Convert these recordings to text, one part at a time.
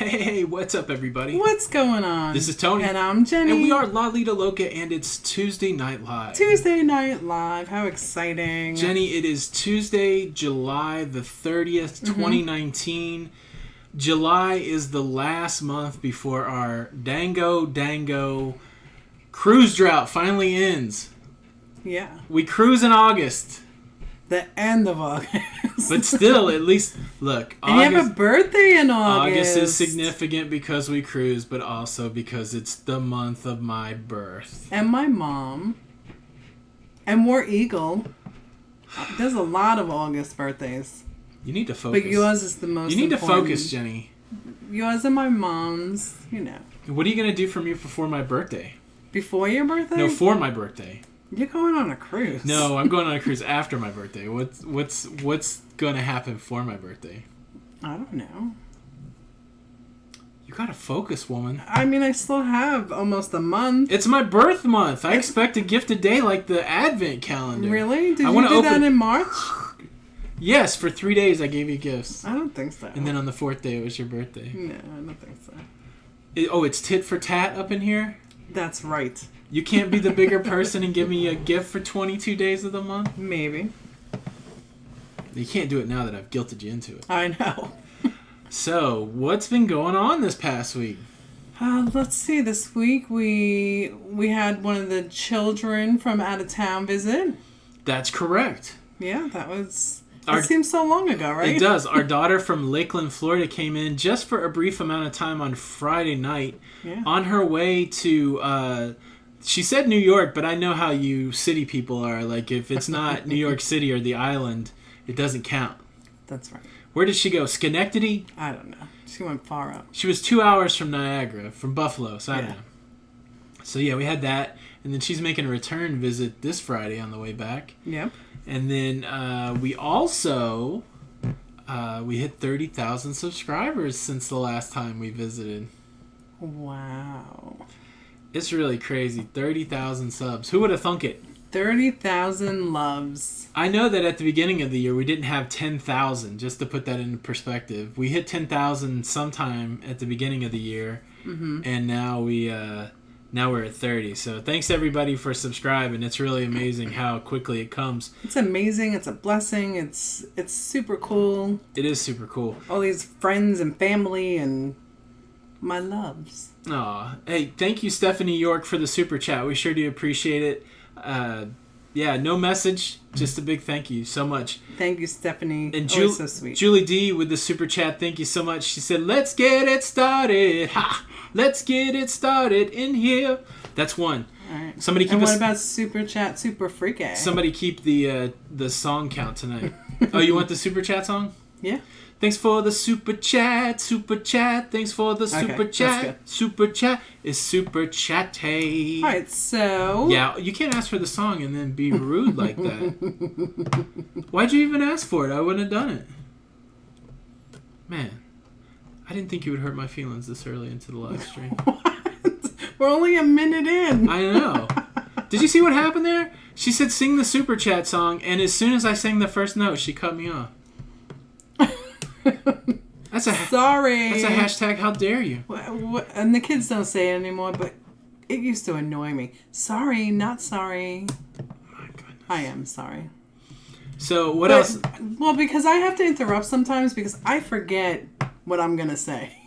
Hey, what's up, everybody? What's going on? This is Tony. And I'm Jenny. And we are Lido Loca, and it's Tuesday Night Live. Tuesday Night Live. How exciting. Jenny, it is Tuesday, July the 30th, 2019. July is the last month before our dango cruise drought finally ends. Yeah. We cruise in August. The end of August. But still, at least, look. And you have a birthday in August. August is significant because we cruise, but also because it's the month of my birth. And my mom. And War Eagle. There's a lot of August birthdays. You need to focus. But yours is the most You need important. to focus, Jenny. Yours and my mom's, you know. What are you going to do for me before my birthday? Before your birthday? No, for my birthday. You're going on a cruise. No, I'm going on a cruise after my birthday. What's going to happen for my birthday? I don't know. You got to focus, woman. I mean, I still have almost a month. It's my birth month. I expect a gift a day like the Advent calendar. Really? Did you do that in March? Yes, for 3 days I gave you gifts. I don't think so. And then on the 4th day it was your birthday. No, I don't think so. It's tit for tat up in here? That's right. You can't be the bigger person and give me a gift for 22 days of the month? Maybe. You can't do it now that I've guilted you into it. I know. So, what's been going on this past week? Let's see. This week we had one of the children from out of town visit. That's correct. Yeah, that was... It seems so long ago, right? It does. Our daughter from Lakeland, Florida came in just for a brief amount of time on Friday night. Yeah. On her way to... she said New York, but I know how you city people are. Like, if it's not New York City or the island, it doesn't count. That's right. Where did she go? Schenectady? I don't know. She went far up. She was 2 hours from Niagara, from Buffalo, so I don't know. So, yeah, we had that. And then she's making a return visit this Friday on the way back. Yep. And then we also... we hit 30,000 subscribers since the last time we visited. Wow. It's really crazy. 30,000 subs. Who would have thunk it? 30,000 loves. I know that at the beginning of the year we didn't have 10,000, just to put that into perspective. We hit 10,000 sometime at the beginning of the year, and now we're at 30. So thanks everybody for subscribing. It's really amazing how quickly it comes. It's amazing. It's a blessing. It's super cool. It is super cool. All these friends and family and my loves. Aw. Hey, thank you, Stephanie York, for the super chat. We sure do appreciate it. Yeah, no message, just a big thank you so much. Thank you, Stephanie. And so sweet. Julie D with the super chat, thank you so much. She said, "Let's get it started. Ha! Let's get it started in here." That's one. All right. Somebody keep. And what about super chat, super freaky? Somebody keep the song count tonight. Oh, you want the super chat song? Yeah. Thanks for the super chat, super chat. Thanks for the super chat. Super chat is super chatty. All right, so... Yeah, you can't ask for the song and then be rude like that. Why'd you even ask for it? I wouldn't have done it. Man, I didn't think you would hurt my feelings this early into the live stream. What? We're only a minute in. I know. Did you see what happened there? She said sing the super chat song, and as soon as I sang the first note, she cut me off. Sorry. That's a hashtag, how dare you. And the kids don't say it anymore, but it used to annoy me. Sorry, not sorry. My goodness. I am sorry. So, what else? Well, because I have to interrupt sometimes because I forget what I'm going to say.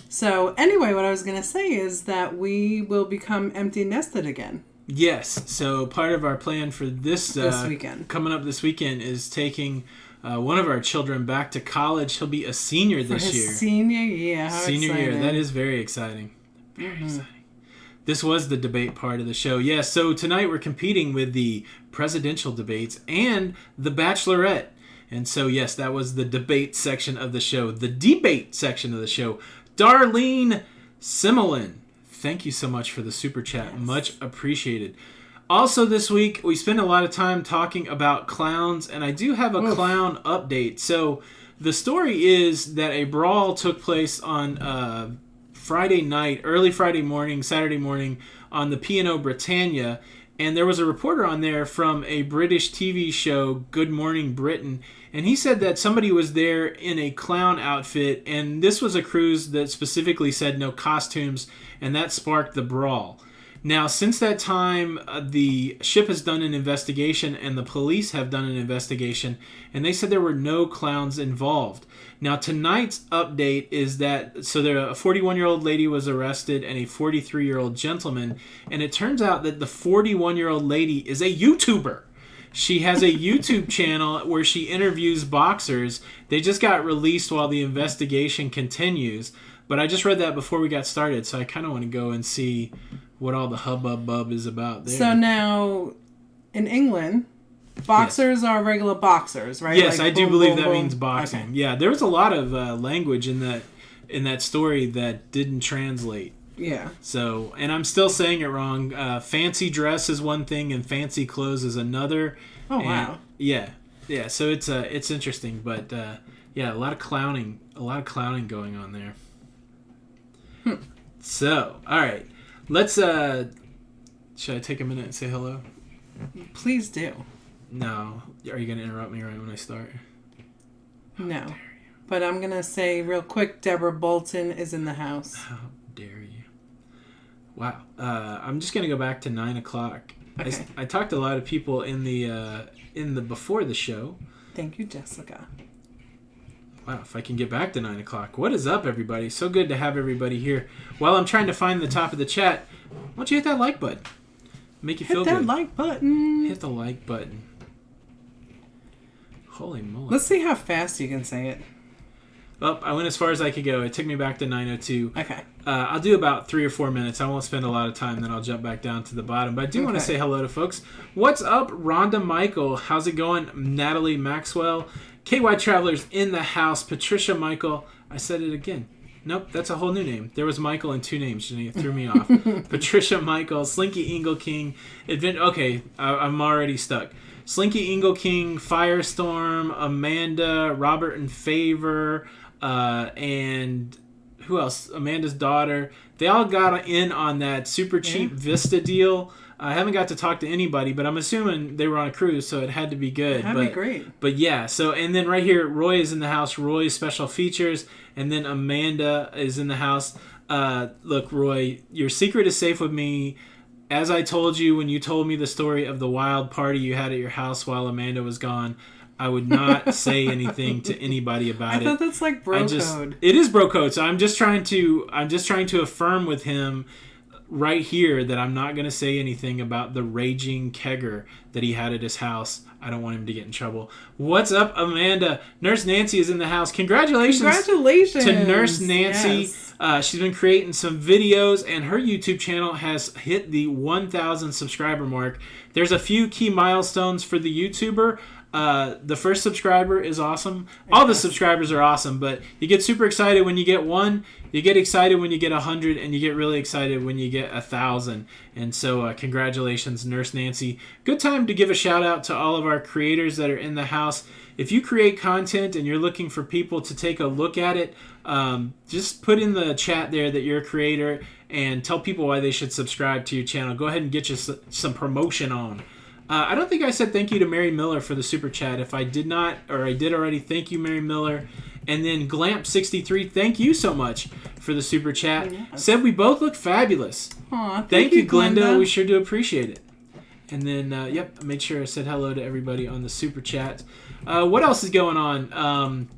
So, anyway, what I was going to say is that we will become empty nested again. Yes. So, part of our plan for this weekend, coming up this weekend, is taking... one of our children back to college. He'll be a senior this year. Senior year. How senior exciting. year. That is very exciting. Very exciting. This was the debate part of the show. Yeah, so tonight we're competing with the presidential debates and the Bachelorette. And so, yes, that was the debate section of the show. The debate section of the show. Darlene Similin, thank you so much for the super chat. Yes. Much appreciated. Also this week, we spent a lot of time talking about clowns, and I do have a clown update. So the story is that a brawl took place on Friday night, early Friday morning, Saturday morning, on the P&O Britannia, And there was a reporter on there from a British TV show, Good Morning Britain, and he said that somebody was there in a clown outfit, and this was a cruise that specifically said no costumes, and that sparked the brawl. Now, since that time, the ship has done an investigation, and the police have done an investigation, and they said there were no clowns involved. Now, tonight's update is that, so there, a 41-year-old lady was arrested and a 43-year-old gentleman, and it turns out that the 41-year-old lady is a YouTuber. She has a YouTube channel where she interviews boxers. They just got released while the investigation continues, but I just read that before we got started, so I kind of want to go and see what all the hubbub is about there. So now, in England, boxers are regular boxers, right? Yes, like, I do boom, believe boom, that boom. means boxing. Okay. Yeah, there was a lot of language in that story that didn't translate. Yeah. So, and I'm still saying it wrong. Fancy dress is one thing, and fancy clothes is another. Oh, and, wow. Yeah. So it's interesting, but yeah, a lot of clowning going on there. So, all right, let's. Should I take a minute and say hello? Please do. No. Are you going to interrupt me right when I start? No. But I'm going to say real quick, Deborah Bolton is in the house. How dare you? Wow. I'm just going to go back to 9 o'clock. Okay. I talked to a lot of people in the before the show. Thank you, Jessica. Wow, if I can get back to 9 o'clock. What is up, everybody? So good to have everybody here. While I'm trying to find the top of the chat, why don't you hit that like button? Make you feel good. Hit that like button. Hit the like button. Holy moly. Let's see how fast you can say it. Well, I went as far as I could go. It took me back to 9:02. Okay. I'll do about 3 or 4 minutes. I won't spend a lot of time, then I'll jump back down to the bottom. But I do want to say hello to folks. What's up, Rhonda Michael? How's it going? Natalie Maxwell. KY Travelers in the house. Patricia Michael. I said it again. Nope, that's a whole new name. There was Michael in 2 names, and it threw me off. Patricia Michael, Slinky Ingle King. Okay, I'm already stuck. Slinky Ingle King, Firestorm, Amanda, Robert and Favor, and who else? Amanda's daughter. They all got in on that super cheap Vista deal. I haven't got to talk to anybody, but I'm assuming they were on a cruise, so it had to be good. That'd be great. But yeah, so, and then right here, Roy is in the house. Roy's special features. And then Amanda is in the house. Look, Roy, your secret is safe with me. As I told you when you told me the story of the wild party you had at your house while Amanda was gone, I would not say anything to anybody about it. I thought that's like bro code. It is bro code. So I'm just trying to affirm with him right here that I'm not going to say anything about the raging kegger that he had at his house. I don't want him to get in trouble. What's up, Amanda? Nurse Nancy is in the house. Congratulations to Nurse Nancy. Yes. She's been creating some videos, and her YouTube channel has hit the 1,000 subscriber mark. There's a few key milestones for the YouTuber. The first subscriber is awesome. All the subscribers are awesome, but you get super excited when you get 1. You get excited when you get 100, and you get really excited when you get 1,000. And so, congratulations, Nurse Nancy. Good time to give a shout out to all of our creators that are in the house. If you create content and you're looking for people to take a look at it, just put in the chat there that you're a creator and tell people why they should subscribe to your channel. Go ahead and get you some promotion on. I don't think I said thank you to Mary Miller for the super chat. If I did not, or I did already, thank you, Mary Miller. And then Glamp63, thank you so much for the super chat. Yes. Said we both look fabulous. Aw, thank you, Glenda. We sure do appreciate it. And then, yep, I made sure I said hello to everybody on the super chat. What else is going on?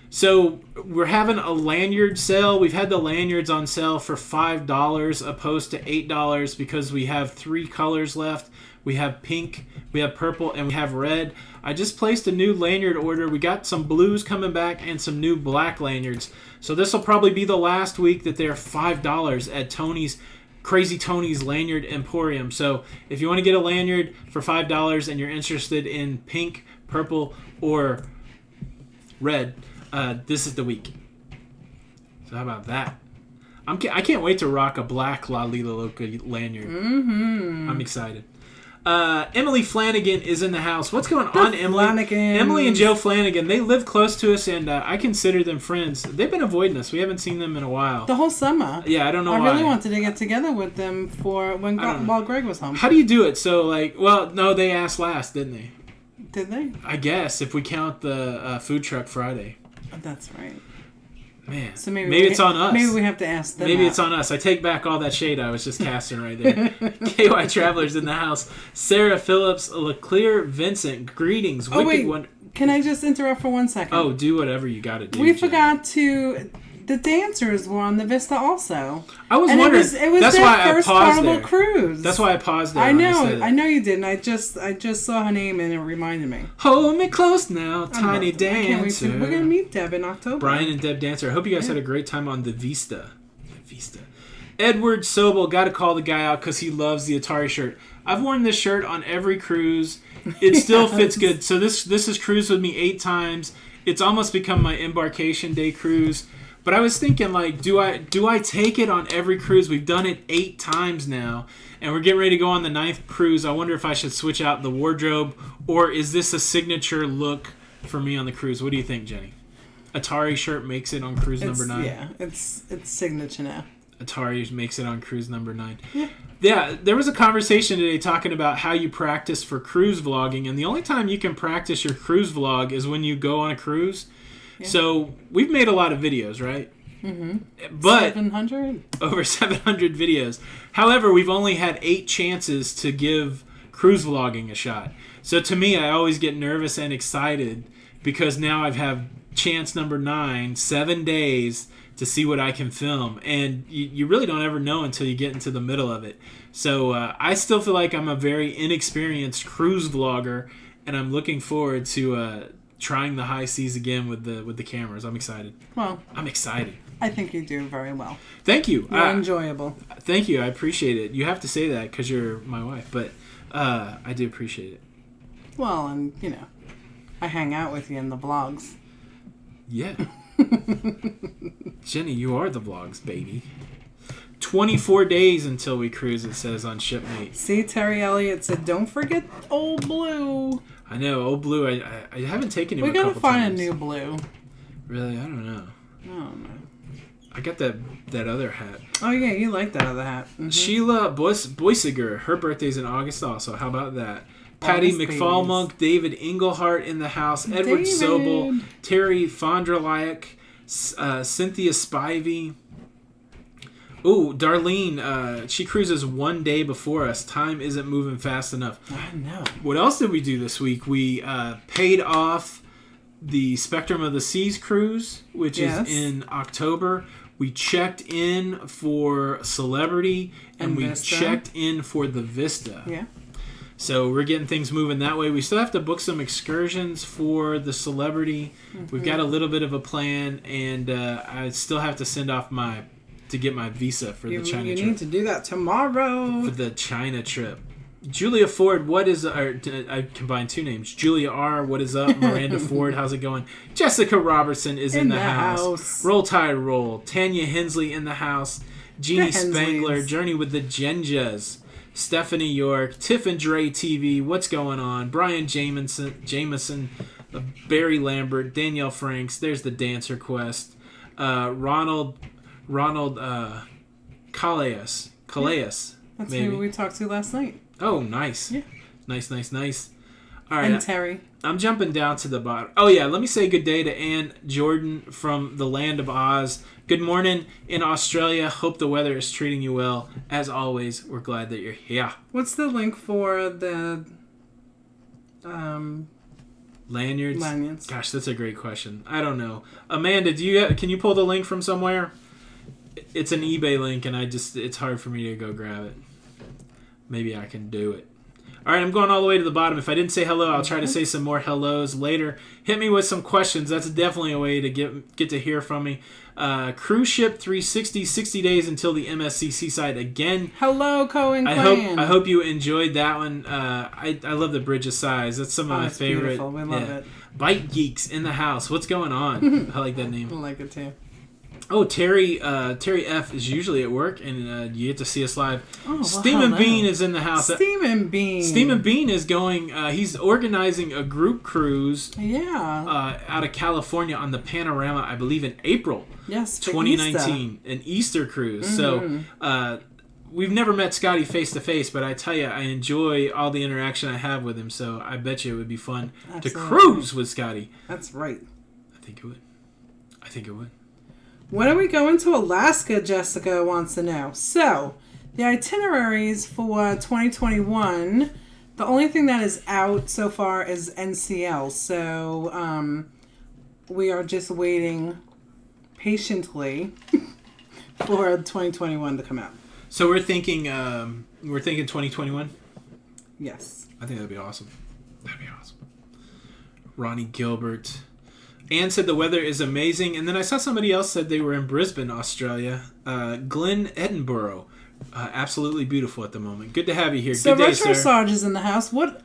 So we're having a lanyard sale. We've had the lanyards on sale for $5 opposed to $8 because we have 3 colors left. We have pink, we have purple, and we have red. I just placed a new lanyard order. We got some blues coming back and some new black lanyards. So this will probably be the last week that they're $5 at Tony's, Crazy Tony's Lanyard Emporium. So if you want to get a lanyard for $5 and you're interested in pink, purple, or red, this is the week. So how about that? I can't wait to rock a black Lido Loca lanyard. Mm-hmm. I'm excited. Emily Flanagan is in the house. What's going on, Emily? Flanagans. Emily and Joe Flanagan, they live close to us, and I consider them friends. They've been avoiding us. We haven't seen them in a while. The whole summer. Yeah, I don't know I why. really wanted to get together with them while Greg was home. How do you do it? So, no, they asked last, didn't they? Did they? I guess, if we count the food truck Friday. That's right. Man, So maybe it's on us. Maybe we have to ask them. Maybe it's on us. I take back all that shade I was just casting right there. KY Travelers in the house. Sarah Phillips, Leclerc Vincent, greetings. Oh, Wicked wait. Can I just interrupt for 1 second? Oh, do whatever you got to do. We Jen. forgot to... The dancers were on the Vista also. I was wondering. It was that's their why first I paused Carnival there. cruise. That's why I paused there. I know you did. didn't. I just saw her name and it reminded me. Hold me close now, tiny dancer. I can't wait to, we're gonna meet Deb in October. Brian and Deb Dancer. I hope you guys had a great time on the Vista. Edward Sobel, got to call the guy out because he loves the Atari shirt. I've worn this shirt on every cruise. It still fits good. So this has cruised with me 8 times. It's almost become my embarkation day cruise. But I was thinking, do I take it on every cruise? We've done it 8 times now, and we're getting ready to go on the 9th cruise. I wonder if I should switch out the wardrobe, or is this a signature look for me on the cruise? What do you think, Jenny? Atari shirt makes it on cruise number 9. Yeah, it's signature now. Atari makes it on cruise number 9. Yeah. Yeah, there was a conversation today talking about how you practice for cruise vlogging, and the only time you can practice your cruise vlog is when you go on a cruise. Yeah. So we've made a lot of videos, right? Mm-hmm. But 700? Over 700 videos. However, we've only had 8 chances to give cruise vlogging a shot. So to me, I always get nervous and excited because now I've had chance number 9, 7 days to see what I can film. And you really don't ever know until you get into the middle of it. So I still feel like I'm a very inexperienced cruise vlogger, and I'm looking forward to trying the high seas again with the cameras. I'm excited. Well, I'm excited. I think you do very well. Thank you. You're enjoyable. Thank you. I appreciate it. You have to say that because you're my wife, but I do appreciate it. Well, and I hang out with you in the vlogs. Yeah. Jenny, you are the vlogs, baby. 24 days until we cruise, it says on Shipmate. See, Terry Elliott said, don't forget Old Blue. I know, Old Blue, I haven't taken him a couple times. We gotta find a new Blue. Really? I don't know. Oh, no. I got that other hat. Oh, yeah, you like that other hat. Mm-hmm. Sheila Boysiger, her birthday's in August also. How about that? Patty McFallmonk, David Englehart in the house, Edward Sobel, Terry Fondralayak, Cynthia Spivey. Ooh, Darlene, she cruises 1 day before us. Time isn't moving fast enough. I know. What else did we do this week? We paid off the Spectrum of the Seas cruise, which is in October. We checked in for Celebrity, and we Vista. checked in for the Vista. Yeah. So we're getting things moving that way. We still have to book some excursions for the Celebrity. Mm-hmm. We've got a little bit of a plan, and I still have to send off to get my visa for the China trip. You need to do that tomorrow. For the China trip. Julia Ford, I combined 2 names. Julia R, what is up? Miranda Ford, how's it going? Jessica Robertson is in the house. Roll Tide Roll. Tanya Hensley in the house. Jeannie Spangler, Journey with the Genjas. Stephanie York, Tiff and Dre TV, what's going on? Brian Jameson, Barry Lambert, Danielle Franks, there's the Dancer Quest. Ronald Calais. That's maybe who we talked to last night. Oh, nice. Yeah. Nice. All right. And Terry. I'm jumping down to the bottom. Oh, yeah. Let me say good day to Ann Jordan from the Land of Oz. Good morning in Australia. Hope the weather is treating you well. As always, we're glad that you're here. What's the link for the lanyards? Lanyards. Gosh, that's a great question. I don't know. Amanda, can you pull the link from somewhere? It's an eBay link, and it's hard for me to go grab it. Maybe I can do it. All right, I'm going all the way to the bottom. If I didn't say hello, I'll try to say some more hellos later. Hit me with some questions. That's definitely a way to get to hear from me. Cruise Ship 360, 60 days until the MSC Seaside again. Hello, Cohen Clan. I hope you enjoyed that one. I love the Bridge of Sighs. That's some of my favorite. Beautiful. We love it. Bite Geeks in the house. What's going on? I like that name. I like it too. Oh, Terry F is usually at work, and you get to us live. Oh, Steam and Bean is in the house. Steam and Bean. Steam and Bean is going. He's organizing a group cruise. Yeah. Out of California on the Panorama, I believe in April. Yes. 2019, an Easter cruise. Mm-hmm. So we've never met Scotty face to face, but I tell you, I enjoy all the interaction I have with him. So I bet you it would be fun to cruise with Scotty. That's right. I think it would. When are we going to Alaska, Jessica wants to know. So, the itineraries for 2021, the only thing that is out so far is NCL. So, we are just waiting patiently for 2021 to come out. So we're thinking 2021? Yes. I think that'd be awesome. Ronnie Gilbert. Anne said the weather is amazing. And then I saw somebody else said they were in Brisbane, Australia. Glenn Edinburgh. Absolutely beautiful at the moment. Good to have you here. So Good day, Retro sir. Sarge is in the house. What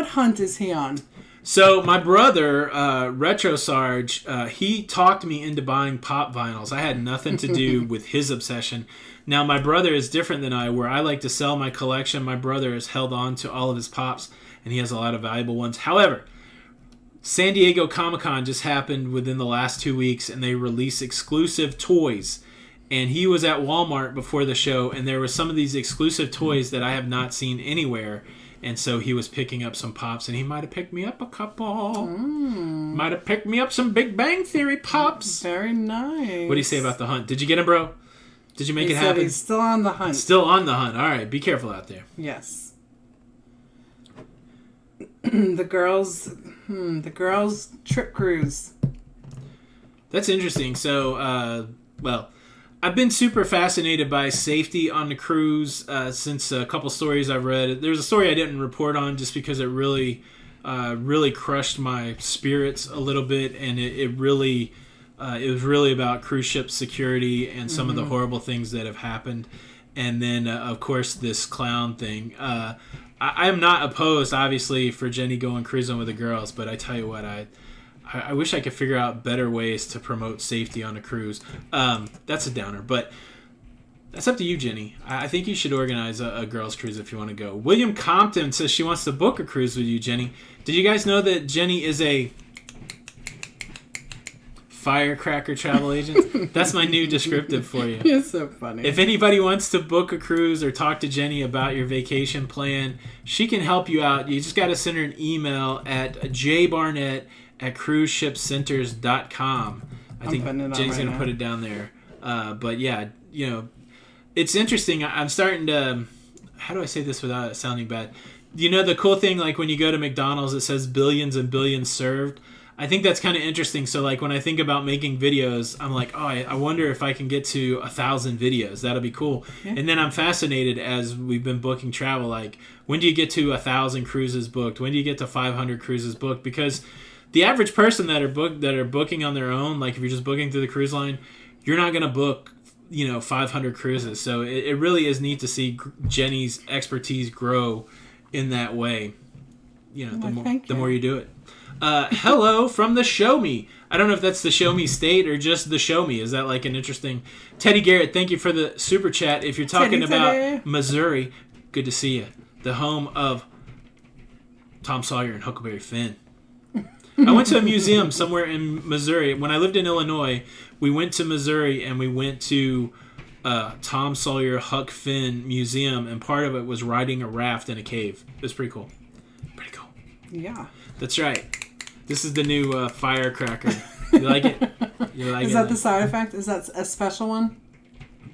hunt is he on? So my brother, Retro Sarge, he talked me into buying pop vinyls. I had nothing to do with his obsession. Now my brother is different than I, where I like to sell my collection. My brother has held on to all of his pops, and he has a lot of valuable ones. However, San Diego Comic-Con just happened within the last 2 weeks, and they released exclusive toys. And he was at Walmart before the show, and there were some of these exclusive toys that I have not seen anywhere. And so he was picking up some pops, and he might have picked me up a couple. Might have picked me up some Big Bang Theory pops. Very nice. What do you say about the hunt? Did you get him, bro? Did you make it said happen? He's still on the hunt. Still on the hunt. All right, be careful out there. Yes. The girls' trip cruise. That's interesting. So, I've been super fascinated by safety on the cruise since a couple stories I've read. There's a story I didn't report on just because it really crushed my spirits a little bit, and it was really about cruise ship security and some of the horrible things that have happened. And then, of course, this clown thing. I am not opposed, obviously, for Jenny going cruising with the girls, but I tell you what, I wish I could figure out better ways to promote safety on a cruise. That's a downer, but that's up to you, Jenny. I think you should organize a girls' cruise if you want to go. William Compton says she wants to book a cruise with you, Jenny. Did you guys know that Jenny is a firecracker travel agent? That's my new descriptive for you. You're so funny. If anybody wants to book a cruise or talk to Jenny about your vacation plan, she can help you out. You just got to send her an email at jbarnett@cruiseshipcenters.com. I think Jenny's going to put it down there. But yeah, it's interesting. I'm starting to... How do I say this without it sounding bad? The cool thing, like when you go to McDonald's, it says billions and billions served. I think that's kind of interesting. So, like, when I think about making videos, I'm like, oh, I wonder if I can get to 1,000 videos. That'll be cool. Yeah. And then I'm fascinated as we've been booking travel. Like, when do you get to 1,000 cruises booked? When do you get to 500 cruises booked? Because the average person that are booking on their own, like if you're just booking through the cruise line, you're not going to book 500 cruises. So it really is neat to see Jenny's expertise grow in that way. The more you do it. Hello from the Show Me. I don't know if that's the Show Me State or just the Show Me. Is that like an interesting... Teddy Garrett, thank you for the super chat. If you're talking about Missouri, good to see you. The home of Tom Sawyer and Huckleberry Finn. I went to a museum somewhere in Missouri. When I lived in Illinois, we went to Missouri and we went to Tom Sawyer Huck Finn Museum, and part of it was riding a raft in a cave. It was pretty cool. Yeah. That's right. This is the new firecracker. You like it? Is that the side effect? Is that a special one?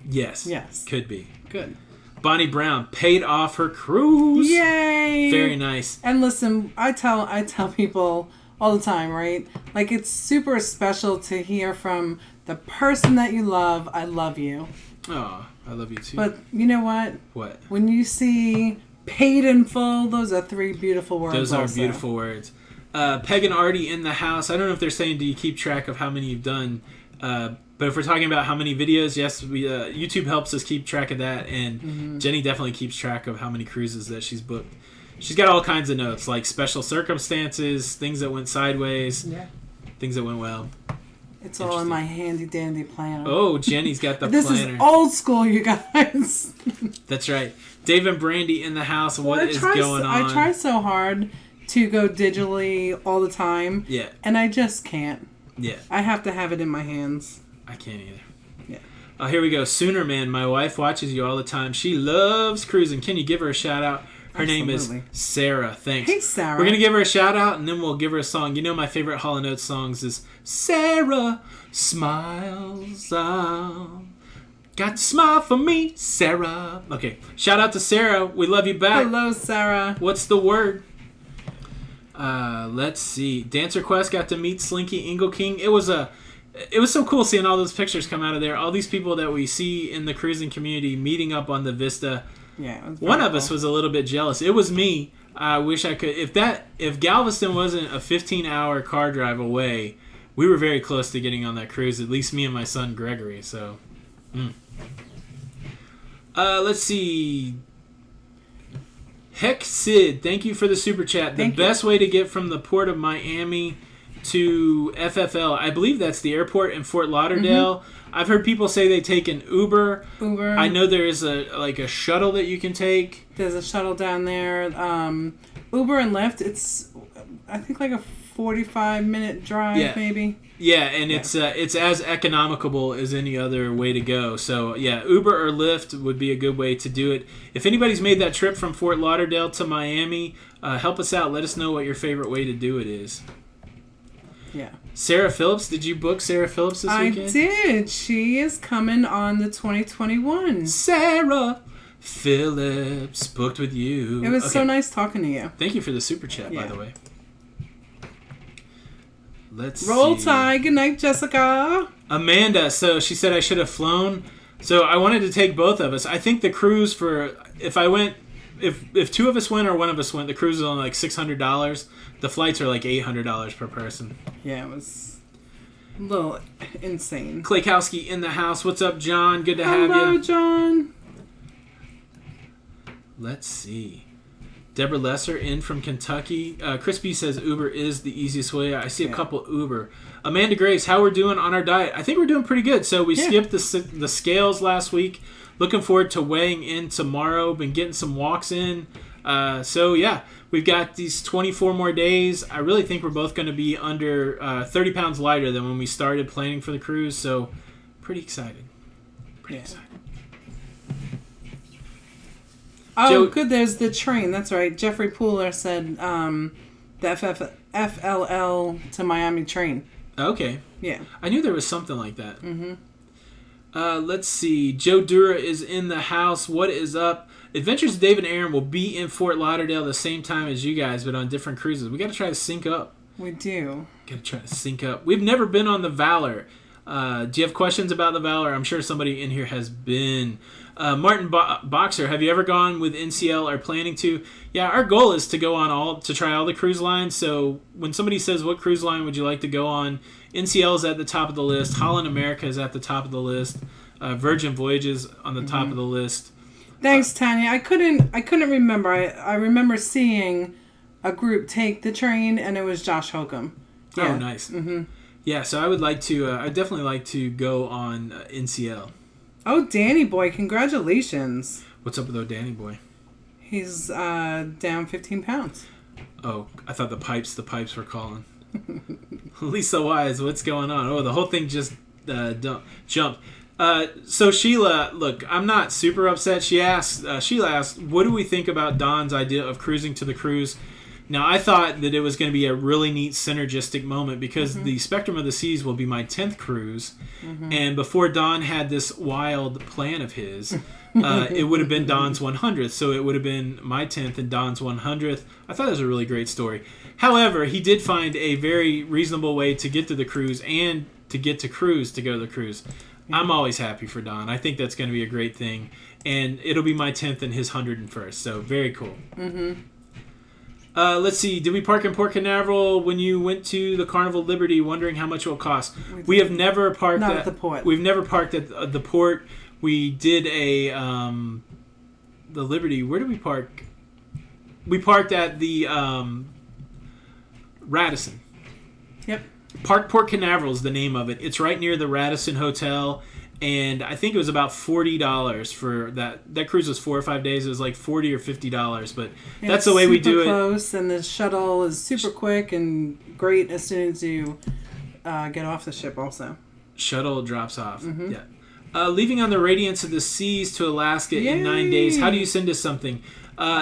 Yes. Yes. Could be. Good. Bonnie Brown paid off her cruise. Yay! Very nice. And listen, I tell people all the time, right? Like, it's super special to hear from the person that you love. I love you. Oh, I love you too. But you know what? What? When you see paid in full, those are 3 beautiful words. Those are beautiful words. Peg and Artie in the house. I don't know if they're saying, do you keep track of how many you've done? But if we're talking about how many videos, yes, YouTube helps us keep track of that. And Jenny definitely keeps track of how many cruises that she's booked. She's got all kinds of notes, like special circumstances, things that went sideways, things that went well. It's all in my handy dandy planner. Oh, Jenny's got the this planner. This is old school, you guys. That's right. Dave and Brandy in the house. What is going on? I try so hard to go digitally all the time. Yeah. And I just can't. Yeah. I have to have it in my hands. I can't either. Yeah. Here we go. Sooner Man. My wife watches you all the time. She loves cruising. Can you give her a shout out? Her name is Sarah. Thanks. Hey, Sarah. We're going to give her a shout out, and then we'll give her a song. You know my favorite Hall & Oates songs is Sarah Smiles On. Got to smile for me, Sarah. Okay. Shout out to Sarah. We love you back. Hello, Sarah. What's the word? Let's see. Dancer Quest got to meet Slinky Ingle King. It was so cool seeing all those pictures come out of there. All these people that we see in the cruising community meeting up on the Vista. Yeah, it was one of us was a little bit jealous. It was me. I wish I could. If Galveston wasn't a 15-hour car drive away, we were very close to getting on that cruise. At least me and my son Gregory. So, let's see. Heck Sid, thank you for the super chat. The best way to get from the port of Miami to FFL, I believe that's the airport in Fort Lauderdale. I've heard people say they take an Uber. I know there is a shuttle that you can take. There's a shuttle down there. Uber and Lyft, it's I think like a 45-minute drive maybe. Yeah, and it's as economical as any other way to go. So yeah, Uber or Lyft would be a good way to do it. If anybody's made that trip from Fort Lauderdale to Miami, help us out. Let us know what your favorite way to do it is. Yeah. Sarah Phillips, did you book Sarah Phillips this weekend? I did. She is coming on the 2021. Sarah Phillips, booked with you. It was so nice talking to you. Thank you for the super chat, by the way. Let's Roll see. Tide. Good night, Jessica. Amanda, so she said I should have flown. So I wanted to take both of us. I think the cruise if two of us went or one of us went, the cruise is only like $600. The flights are like $800 per person. Yeah, it was a little insane. Klaykowski in the house. What's up, John? Good to have you. Hello, John. Let's see. Deborah Lesser in from Kentucky. Chris B says Uber is the easiest way. I see a couple Uber. Amanda Grace, how we're doing on our diet? I think we're doing pretty good. So we skipped the scales last week. Looking forward to weighing in tomorrow. Been getting some walks in. So yeah, we've got these 24 more days. I really think we're both going to be under 30 pounds lighter than when we started planning for the cruise. So pretty excited. Pretty excited. Oh, good. There's the train. That's right. Jeffrey Pooler said the FLL to Miami train. Okay. Yeah. I knew there was something like that. Mm-hmm. Let's see. Joe Dura is in the house. What is up? Adventures of Dave and Aaron will be in Fort Lauderdale the same time as you guys, but on different cruises. We got to try to sync up. We do. Got to try to sync up. We've never been on the Valor. Do you have questions about the Valor? I'm sure somebody in here has been. Martin Boxer, have you ever gone with NCL or planning to? Yeah, our goal is to go on to try all the cruise lines. So when somebody says what cruise line would you like to go on, NCL is at the top of the list. Holland America is at the top of the list. Virgin Voyages on the top of the list. Thanks, Tanya. I couldn't remember. I remember seeing a group take the train, and it was Josh Holcomb. Yeah. Oh, nice. Mm-hmm. Yeah, so I would like to. I'd definitely like to go on NCL. Oh, Danny Boy, congratulations. What's up with old Danny Boy? He's down 15 pounds. Oh, I thought the pipes were calling. Lisa Wise, what's going on? Oh, the whole thing just jumped. So Sheila, look, I'm not super upset. Sheila asked, what do we think about Don's idea of cruising to the cruise? Now, I thought that it was going to be a really neat synergistic moment because the Spectrum of the Seas will be my 10th cruise. And before Don had this wild plan of his, it would have been Don's 100th. So it would have been my 10th and Don's 100th. I thought it was a really great story. However, he did find a very reasonable way to get to the cruise and to get to cruise to go to the cruise. Yeah. I'm always happy for Don. I think that's going to be a great thing. And it'll be my 10th and his 101st. So very cool. Let's see. Did we park in Port Canaveral when you went to the Carnival Liberty, wondering how much it will cost? We have never parked at the port. We've never parked at the port. We did the Liberty. Where did we park? We parked at the Radisson. Yep. Park Port Canaveral is the name of it. It's right near the Radisson Hotel, and I think it was about $40 for that. That cruise was 4 or 5 days. It was like $40 or $50, but that's the way we do it. Super close, and the shuttle is super quick and great as soon as you get off the ship. Also, shuttle drops off. Yeah. Leaving on the Radiance of the Seas to Alaska in 9 days. How do you send us something?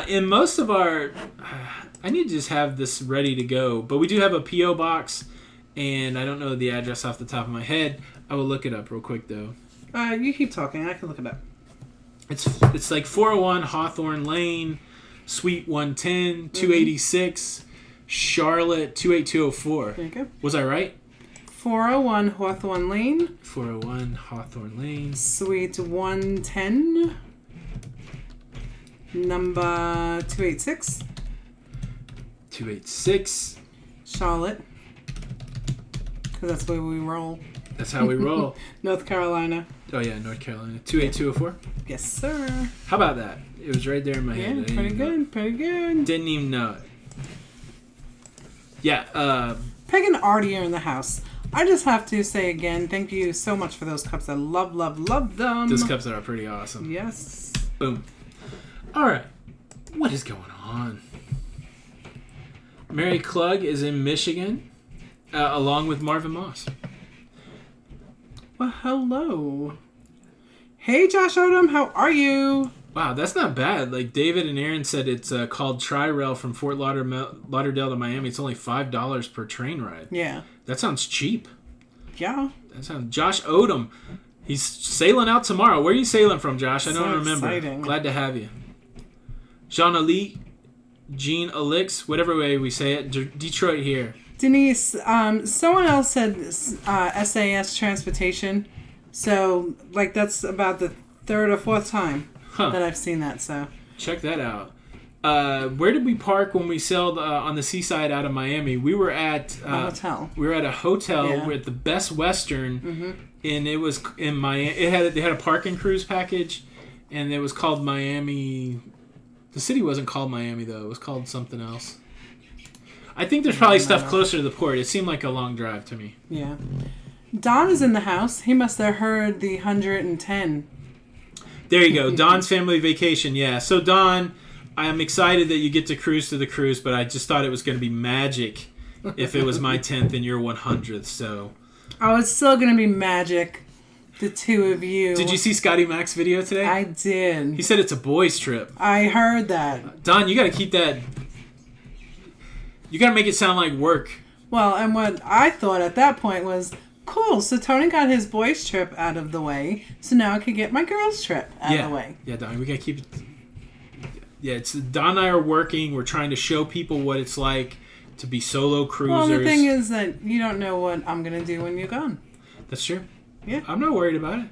In most of our... I need to just have this ready to go. But we do have a P.O. box, and I don't know the address off the top of my head. I will look it up real quick, though. You keep talking. I can look it up. It's like 401 Hawthorne Lane, Suite 110, 286, Charlotte, 28204. There you go. Was I right? 401 Hawthorne Lane. 401 Hawthorne Lane. Suite 110. Number 286. 286. Charlotte. Because that's where we roll. That's how we roll. North Carolina. Oh, yeah, North Carolina. 28204? Yes, sir. How about that? It was right there in my head. Yeah, pretty good. Pretty good. Didn't even know it. Yeah, Peg and Artie are in the house. I just have to say again, thank you so much for those cups. I love, love, love them. Those cups are pretty awesome. Yes. Boom. All right. What is going on? Mary Klug is in Michigan, along with Marvin Moss. Well, hello. Hey, Josh Odom, how are you? Wow, that's not bad. Like David and Aaron said, it's called Tri-Rail from Fort Lauderdale to Miami. It's only $5 per train ride. Yeah. That sounds cheap. Yeah. That sounds. Josh Odom, he's sailing out tomorrow. Where are you sailing from, Josh? I don't remember. Exciting. Glad to have you. Jean Alix, whatever way we say it. Detroit here. Denise, someone else said SAS Transportation. So, like, that's about the third or fourth time that I've seen that. So check that out. Where did we park when we sailed on the seaside out of Miami? We were at a hotel. We were at a hotel with the Best Western, and it was in Miami. They had a park and cruise package, and it was called Miami. The city wasn't called Miami though; it was called something else. I think there's probably stuff closer to the port. It seemed like a long drive to me. Yeah. Don is in the house. He must have heard the 110. There you go. Don's family vacation. Yeah. So Don, I'm excited that you get to cruise to the cruise, but I just thought it was going to be magic if it was my 10th and your 100th. So. Oh, it's still going to be magic. The two of you. Did you see Scotty Mac's video today? I did. He said it's a boys' trip. I heard that. Don, you got to keep that. You got to make it sound like work. Well, and what I thought at that point was, cool, so Tony got his boys' trip out of the way, so now I can get my girls' trip out of the way. Yeah, Don, we got to keep it. Yeah, it's Don and I are working. We're trying to show people what it's like to be solo cruisers. Well, the thing is that you don't know what I'm going to do when you're gone. That's true. Yeah. I'm not worried about it.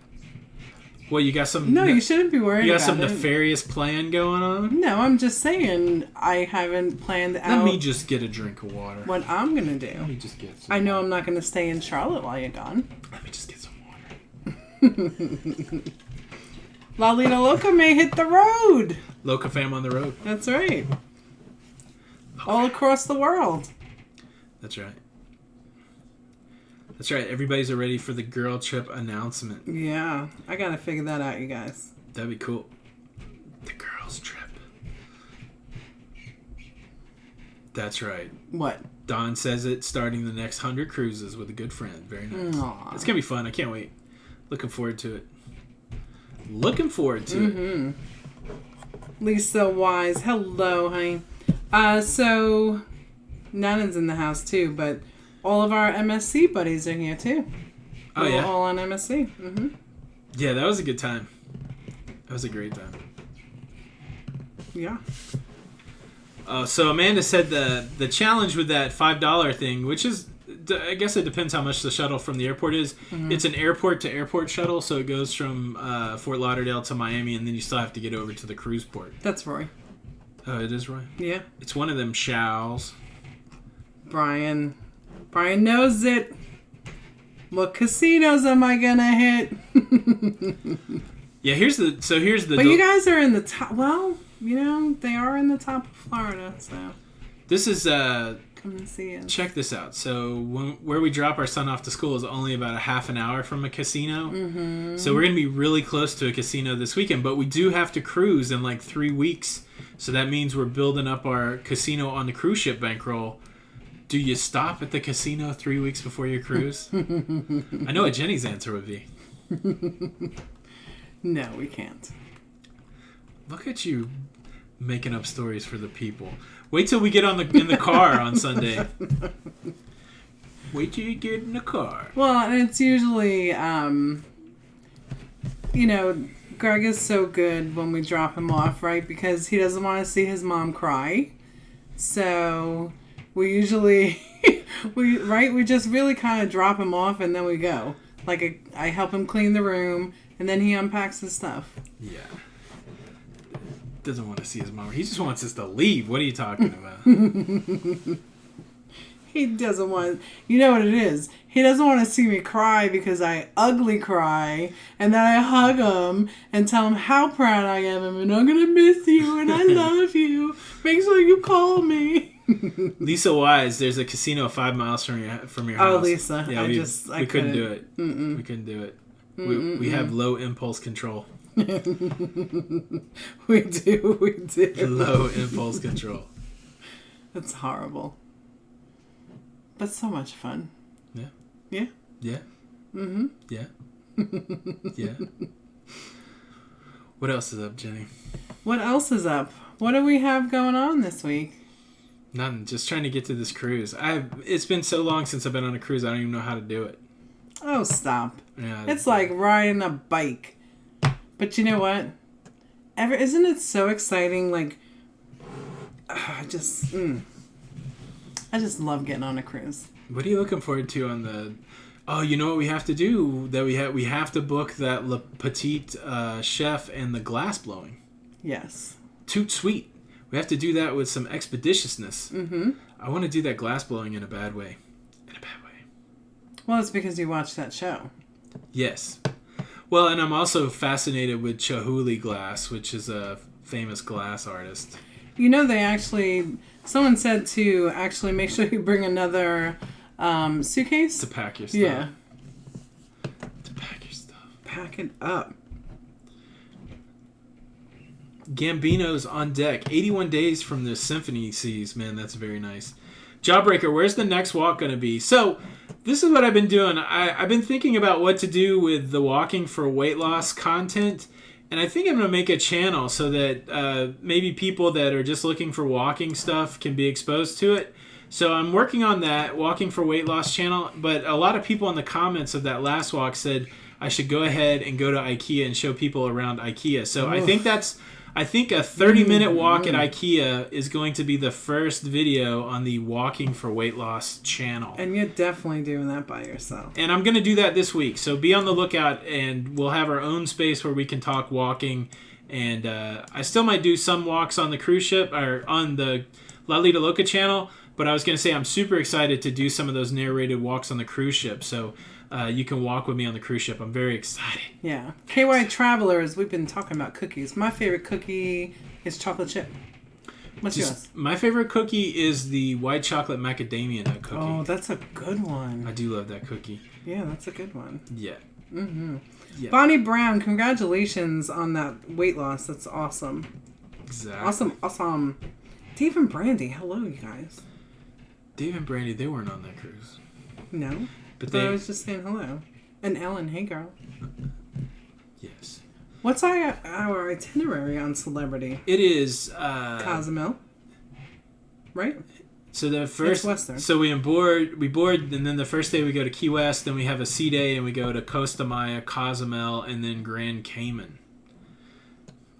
Well, you got some... No, you shouldn't be worried about it. You got some nefarious plan going on? No, I'm just saying I haven't planned out... Let me just get a drink of water. What I'm going to do. Let me just get some I know I'm not going to stay in Charlotte while you're gone. Let me just get some water. Lido Loca may hit the road. Loca fam on the road. That's right. All across the world. That's right. That's right. Everybody's ready for the girl trip announcement. Yeah. I got to figure that out, you guys. That'd be cool. The girls trip. That's right. What? Don says it, starting the next 100 cruises with a good friend. Very nice. Aww. It's going to be fun. I can't wait. Looking forward to it. Looking forward to it. Lisa Wise. Hello, honey. So, Nana's in the house, too, but... all of our MSC buddies are here, too. Oh, yeah? All on MSC. Mm-hmm. Yeah, that was a good time. That was a great time. Yeah. So Amanda said the challenge with that $5 thing, which is, I guess it depends how much the shuttle from the airport is. Mm-hmm. It's an airport-to-airport shuttle, so it goes from Fort Lauderdale to Miami, and then you still have to get over to the cruise port. That's Roy. Oh, it is Roy? Yeah. It's one of them shows. Brian knows it. What casinos am I gonna hit? Yeah, here's the. But you guys are in the top. Well, they are in the top of Florida, so. This is. Come and see us. Check this out. So where we drop our son off to school is only about a half an hour from a casino. Mm-hmm. So we're going to be really close to a casino this weekend, but we do have to cruise in like 3 weeks. So that means we're building up our casino on the cruise ship bankroll. Do you stop at the casino 3 weeks before your cruise? I know what Jenny's answer would be. No, we can't. Look at you making up stories for the people. Wait till we get in the car on Sunday. Wait till you get in the car. Well, and it's usually, Greg is so good when we drop him off, right? Because he doesn't want to see his mom cry. So we usually, we just really kind of drop him off and then we go. Like, I help him clean the room and then he unpacks his stuff. Yeah. Doesn't want to see his mom. He just wants us to leave. What are you talking about? He doesn't want... You know what it is? He doesn't want to see me cry because I ugly cry. And then I hug him and tell him how proud I am of him. And I'm going to miss you and I love you. Make sure you call me. Lisa Wise, there's a casino 5 miles from your house. Oh, Lisa. Yeah, we couldn't do it. Mm-mm. We couldn't do it. We have low impulse control. We do. Low impulse control. That's horrible. But so much fun. Yeah. Yeah? Yeah. Mm-hmm. Yeah. Yeah. What else is up, Jenny? What else is up? What do we have going on this week? Nothing. Just trying to get to this cruise. It's been so long since I've been on a cruise, I don't even know how to do it. Oh, stop. Yeah, it's like riding a bike. But you know what? Isn't it so exciting? Like, I just love getting on a cruise. What are you looking forward to on the... Oh, you know what we have to do? That we have to book that Le Petit Chef and the glass blowing. Yes. Toot sweet. We have to do that with some expeditiousness. Mm-hmm. I want to do that glass blowing in a bad way. Well, it's because you watched that show. Yes. Well, and I'm also fascinated with Chihuly Glass, which is a famous glass artist. You know, someone said to actually make sure you bring another suitcase. To pack your stuff. Yeah. To pack your stuff. Pack it up. Gambino's on deck. 81 days from the Symphony Seas. Man, that's very nice. Jawbreaker, where's the next walk going to be? So, this is what I've been doing. I've been thinking about what to do with the walking for weight loss content. And I think I'm going to make a channel so that maybe people that are just looking for walking stuff can be exposed to it. So I'm working on that Walking for Weight Loss channel. But a lot of people in the comments of that last walk said I should go ahead and go to IKEA and show people around IKEA. So I think a 30-minute walk at IKEA is going to be the first video on the Walking for Weight Loss channel. And you're definitely doing that by yourself. And I'm going to do that this week. So be on the lookout, and we'll have our own space where we can talk walking. And I still might do some walks on the cruise ship or on the Lido Loca channel. But I was going to say I'm super excited to do some of those narrated walks on the cruise ship. So you can walk with me on the cruise ship. I'm very excited. Yeah. KY Travelers, we've been talking about cookies. My favorite cookie is chocolate chip. What's yours? My favorite cookie is the white chocolate macadamia nut cookie. Oh, that's a good one. I do love that cookie. Yeah, that's a good one. Yeah. Mm-hmm. Yeah. Bonnie Brown, congratulations on that weight loss. That's awesome. Exactly. Awesome. Dave and Brandy, hello, you guys. Dave and Brandy, they weren't on that cruise. No. But I was just saying hello. And Ellen, hey girl. Yes. What's our itinerary on Celebrity? It is Cozumel. Right? So the first, it's Western. So we board, and then the first day we go to Key West, then we have a sea day, and we go to Costa Maya, Cozumel, and then Grand Cayman.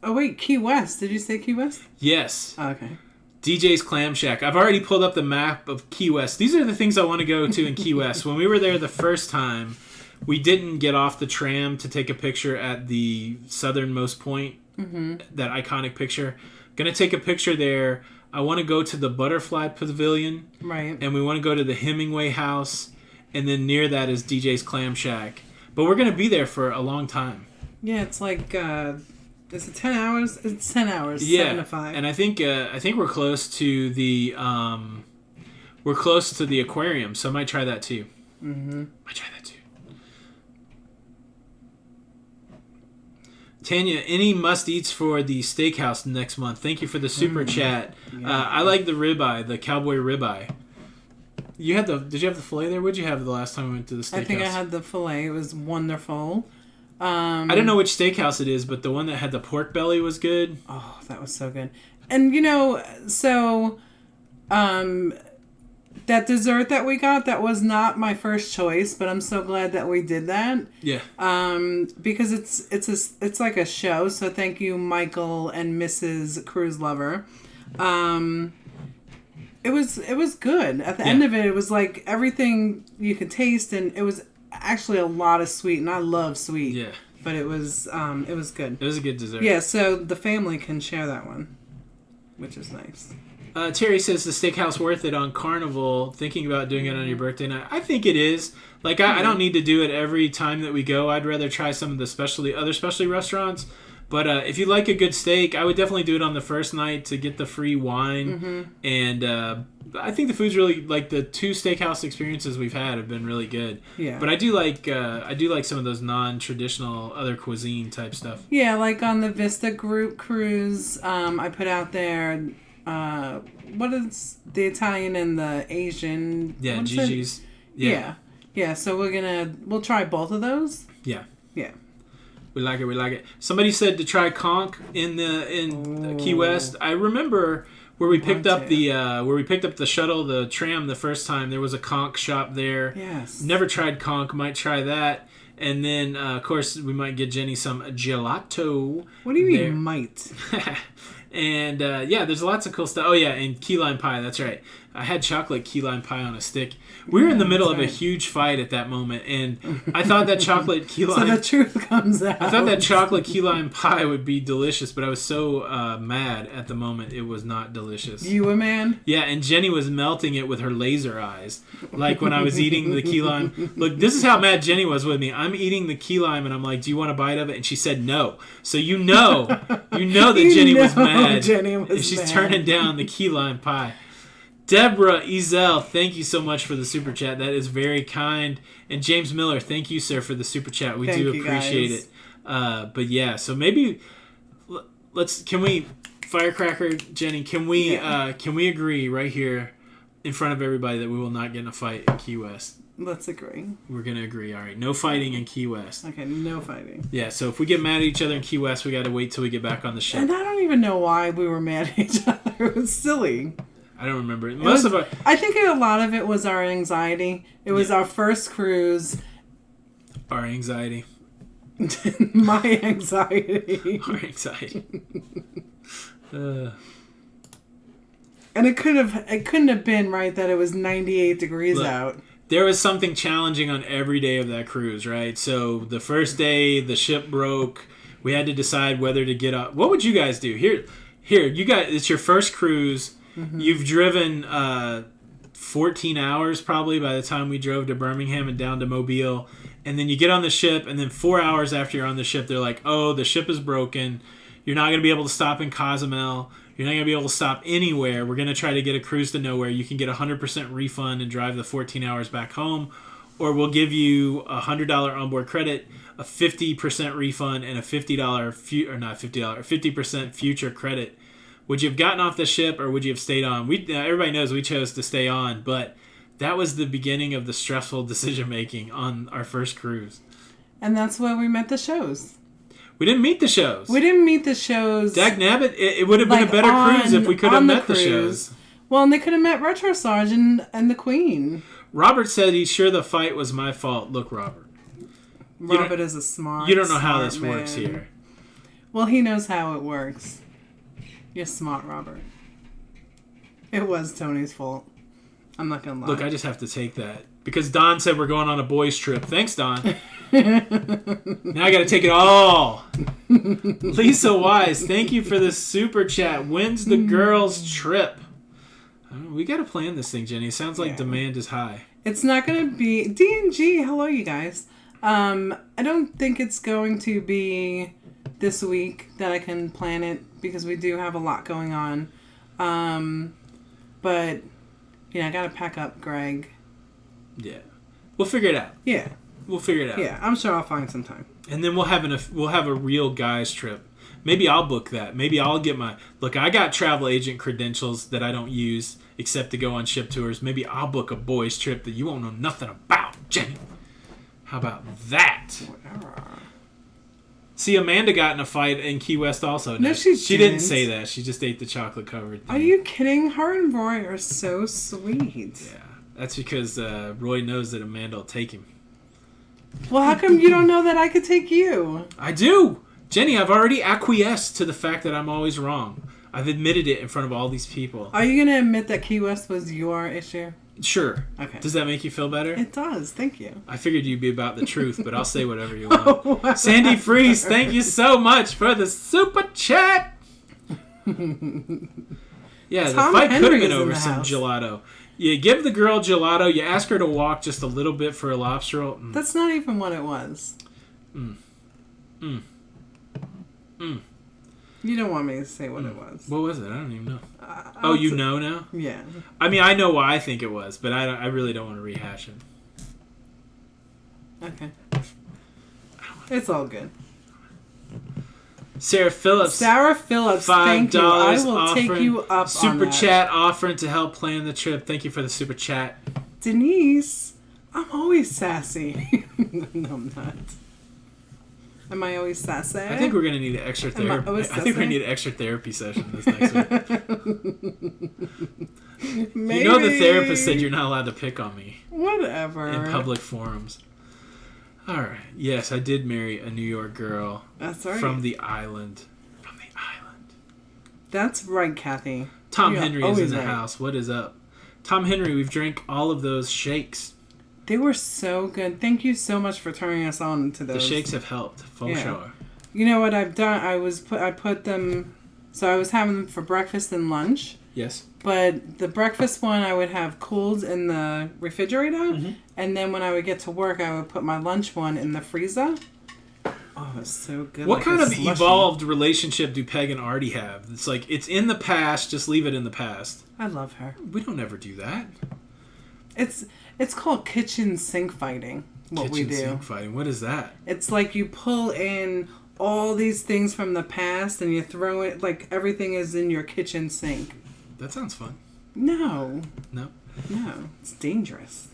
Oh wait, Key West. Did you say Key West? Yes. Oh, okay. DJ's Clam Shack. I've already pulled up the map of Key West. These are the things I want to go to in Key West. When we were there the first time, we didn't get off the tram to take a picture at the southernmost point, that iconic picture. Gonna take a picture there. I want to go to the Butterfly Pavilion. Right. And we want to go to the Hemingway House. And then near that is DJ's Clam Shack. But we're going to be there for a long time. Yeah, it's like... is it 10 hours? It's 10 hours. Yeah. 7 to 5. And I think we're close to the We're close to the aquarium, so I might try that too. Might try that too. Tanya, any must-eats for the steakhouse next month? Thank you for the super chat. Yeah. I like the ribeye, the cowboy ribeye. Did you have the filet there? What'd you have the last time we went to the steakhouse? I think I had the filet. It was wonderful. I don't know which steakhouse it is, but the one that had the pork belly was good. Oh, that was so good. And, that dessert that we got, that was not my first choice, but I'm so glad that we did that. Yeah. Because it's like a show, so thank you, Michael and Mrs. Cruise Lover. It was good. At the end of it, it was like everything you could taste, and it was actually a lot of sweet, and I love sweet. Yeah. But it was good. It was a good dessert. Yeah, so the family can share that one, which is nice. Terry says the steakhouse worth it on Carnival. Thinking about doing it on your birthday night. I think it is. Like I don't need to do it every time that we go. I'd rather try some of the other specialty restaurants. But if you like a good steak, I would definitely do it on the first night to get the free wine. And I think the food's really, like, the 2 steakhouse experiences we've had have been really good. Yeah. But I do like some of those non-traditional other cuisine type stuff. Yeah, like on the Vista Group cruise, I put out there, what is the Italian and the Asian? Yeah, Gigi's. Yeah. So we'll try both of those. Yeah. Yeah. We like it. Somebody said to try conch in Key West. I remember where we picked up the shuttle, the tram the first time. There was a conch shop there. Yes. Never tried conch. Might try that. And then of course we might get Jenny some gelato. What do you mean might? And there's lots of cool stuff. Oh yeah, and key lime pie. That's right. I had chocolate key lime pie on a stick. We were in the middle of a huge fight at that moment, and I thought that chocolate key lime. So the truth comes out. I thought that chocolate key lime pie would be delicious, but I was so mad at the moment. It was not delicious. You a man? Yeah, and Jenny was melting it with her laser eyes, like when I was eating the key lime. Look, this is how mad Jenny was with me. I'm eating the key lime, and I'm like, "Do you want a bite of it?" And she said no. So you know that Jenny was mad. Jenny was and she's mad. turning down the key lime pie. Deborah Ezel, thank you so much for the super chat. That is very kind. And James Miller, thank you, sir, for the super chat. We do appreciate it. But yeah, so maybe can we, Firecracker Jenny, can we agree right here in front of everybody that we will not get in a fight in Key West? Let's agree. We're gonna agree. All right, no fighting in Key West. Okay, no fighting. Yeah, so if we get mad at each other in Key West, we got to wait till we get back on the ship. And I don't even know why we were mad at each other. It was silly. I don't remember it. I think a lot of it was our anxiety. It was our first cruise. Our anxiety. My anxiety. Our anxiety. And it couldn't have been right that it was 98 degrees out. There was something challenging on every day of that cruise, right? So the first day, the ship broke. We had to decide whether to get up. What would you guys do? Here, you guys. It's your first cruise. Mm-hmm. You've driven 14 hours probably by the time we drove to Birmingham and down to Mobile. And then you get on the ship, and then 4 hours after you're on the ship, they're like, oh, the ship is broken. You're not going to be able to stop in Cozumel. You're not going to be able to stop anywhere. We're going to try to get a cruise to nowhere. You can get a 100% refund and drive the 14 hours back home. Or we'll give you a $100 onboard credit, a 50% refund, and a $50% future credit. Would you have gotten off the ship, or would you have stayed on? Everybody knows we chose to stay on, but that was the beginning of the stressful decision-making on our first cruise. And that's where we met the shows. We didn't meet the shows. Dag nabbit, it would have been a better cruise if we could have met the shows. Well, and they could have met Retro Sarge and the Queen. Robert said he's sure the fight was my fault. Look, Robert. Robert is a smart You don't know how this man. works here. Well, he knows how it works. You're smart, Robert. It was Tony's fault. I'm not going to lie. Look, I just have to take that. Because Don said we're going on a boys' trip. Thanks, Don. Now I got to take it all. Lisa Wise, thank you for the super chat. When's the girls' trip? We got to plan this thing, Jenny. It sounds like demand is high. It's not going to be... D&G, hello, you guys. I don't think it's going to be this week that I can plan it, because we do have a lot going on. But Yeah, I gotta pack up Greg. Yeah. We'll figure it out. Yeah. We'll figure it out. Yeah, I'm sure I'll find some time. And then we'll have a real guys trip. Maybe I'll book that. Maybe I'll get look, I got travel agent credentials that I don't use except to go on ship tours. Maybe I'll book a boys trip that you won't know nothing about, Jenny. How about that? Whatever. See, Amanda got in a fight in Key West also. No, she didn't say that. She just ate the chocolate covered thing. Are you kidding? Her and Roy are so sweet. Yeah. That's because Roy knows that Amanda will take him. Well, how come you don't know that I could take you? I do! Jenny, I've already acquiesced to the fact that I'm always wrong. I've admitted it in front of all these people. Are you going to admit that Key West was your issue? Sure. Okay. Does that make you feel better? It does. Thank you. I figured you'd be about the truth, but I'll say whatever you want. Sandy Freeze, thank you so much for the super chat! Yeah, Tom the fight could have Henry's been in over the some house. gelato. You give the girl gelato, you ask her to walk just a little bit for a lobster roll. That's not even what it was. You don't want me to say what it was. What was it? I don't even know. Oh, you know now? Yeah. I mean, I know why I think it was, but I really don't want to rehash it. Okay. It's all good. Sarah Phillips, thank you. I will offering, take you up super on that. chat offering to help plan the trip. Thank you for the super chat. Denise, I'm always sassy. No, I'm not. Am I always sassy? I think we're gonna need an extra therapy. I think we're gonna need an extra therapy session this next week. Maybe. You know, the therapist said you're not allowed to pick on me Whatever. in public forums. All right. Yes, I did marry a New York girl. That's right. From the island. That's right, Kathy. Tom You're Henry is in the right. house. What is up? Tom Henry, we've drank all of those shakes. They were so good. Thank you so much for turning us on to those. The shakes have helped, for sure. You know what I've done? I put them. So I was having them for breakfast and lunch. Yes. But the breakfast one I would have cooled in the refrigerator, Mm-hmm. and then when I would get to work, I would put my lunch one in the freezer. Oh, it's so good. What like kind a of slushy. evolved relationship do Peg and Artie have? It's like, it's in the past, just leave it in the past. I love her. We don't ever do that. It's called kitchen sink fighting. What we do. Kitchen sink fighting. What is that? It's like you pull in all these things from the past and you throw it like everything is in your kitchen sink. That sounds fun. No. No. It's dangerous.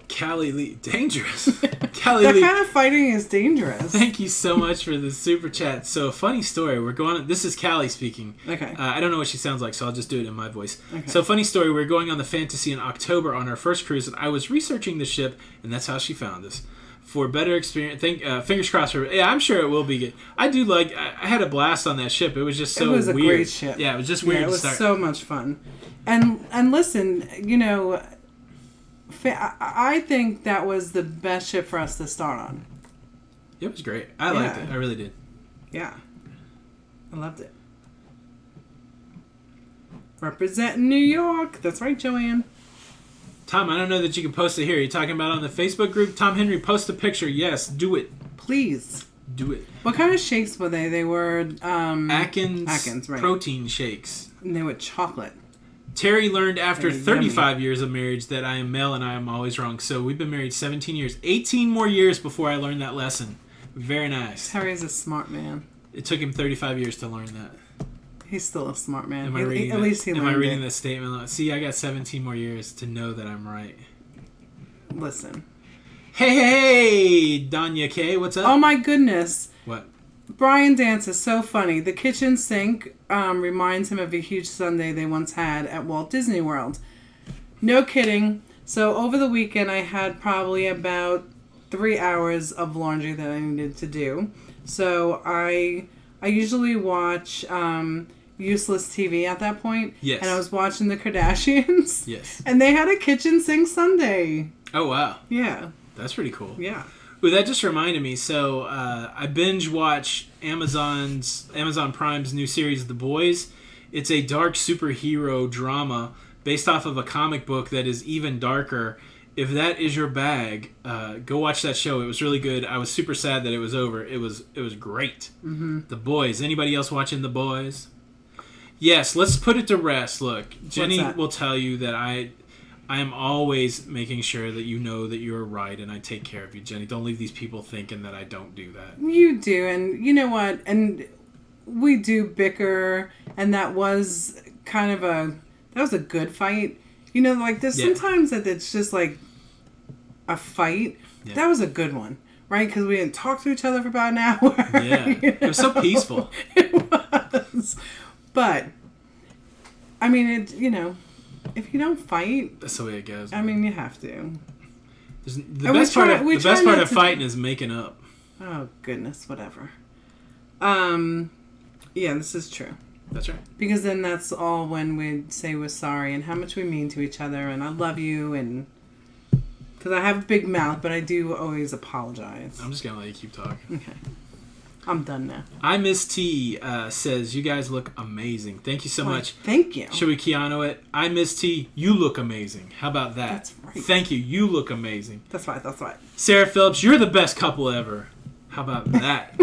Callie Lee. Dangerous. Callie That Lee. kind of fighting is dangerous. Thank you so much for the super chat. So, a funny story. This is Callie speaking. Okay. I don't know what she sounds like, so I'll just do it in my voice. Okay. So, funny story. We're going on the Fantasy in October on our first cruise, and I was researching the ship, and that's how she found us. For better experience, fingers crossed for. Yeah, I'm sure it will be good. I do like. I had a blast on that ship. It was just so weird. It was a great ship. Yeah, it was just weird. Yeah, it was to start. so much fun. And listen, you know, I think that was the best ship for us to start on. It was great. I liked it. I really did. Yeah, I loved it. Representing New York. That's right, Joanne. Tom, I don't know that you can post it here. You're talking about on the Facebook group? Tom Henry, post a picture. Yes, do it. Please. Do it. What kind of shakes were they? They were Atkins right. protein shakes. And they were chocolate. Terry learned after They're 35 years of marriage that I am male and I am always wrong. So we've been married 17 years. 18 more years before I learned that lesson. Very nice. Terry's a smart man. It took him 35 years to learn that. He's still a smart man. Am I reading this statement? See, I got 17 more years to know that I'm right. Listen. Hey, Danya K, what's up? Oh my goodness. What? Brian Dance is so funny. The kitchen sink reminds him of a huge sundae they once had at Walt Disney World. No kidding. So over the weekend, I had probably about 3 hours of laundry that I needed to do. So I usually watch useless TV at that point. Yes. And I was watching the Kardashians. Yes. And they had a kitchen sink sundae. Oh, wow. Yeah. That's pretty cool. Yeah. Well, that just reminded me. So I binge watch Amazon Prime's new series, The Boys. It's a dark superhero drama based off of a comic book that is even darker. If that is your bag, go watch that show. It was really good. I was super sad that it was over. It was great. Mm-hmm. The Boys. Anybody else watching The Boys? Yes. Let's put it to rest. Look, Jenny will tell you that I I am always making sure that you know that you're right and I take care of you, Jenny. Don't leave these people thinking that I don't do that. You do, and you know what? And we do bicker, and that was kind of a good fight. You know, like there's sometimes that it's just like a fight. Yeah. That was a good one, right? Because we didn't talk to each other for about an hour. Yeah, you know? It was so peaceful. It was. But, I mean, if you don't fight... That's the way it goes. I mean, you have to. The best part of fighting is making up. Oh, goodness, whatever. Yeah, this is true. That's right. Because then that's all when we say we're sorry and how much we mean to each other and I love you and... Because I have a big mouth, but I do always apologize. I'm just going to let you keep talking. Okay. I'm done now. I Miss T says, you guys look amazing. Thank you so much. Thank you. Should we Keanu it? I Miss T, you look amazing. How about that? That's right. Thank you. You look amazing. That's right. That's right. Sarah Phillips, you're the best couple ever. How about that?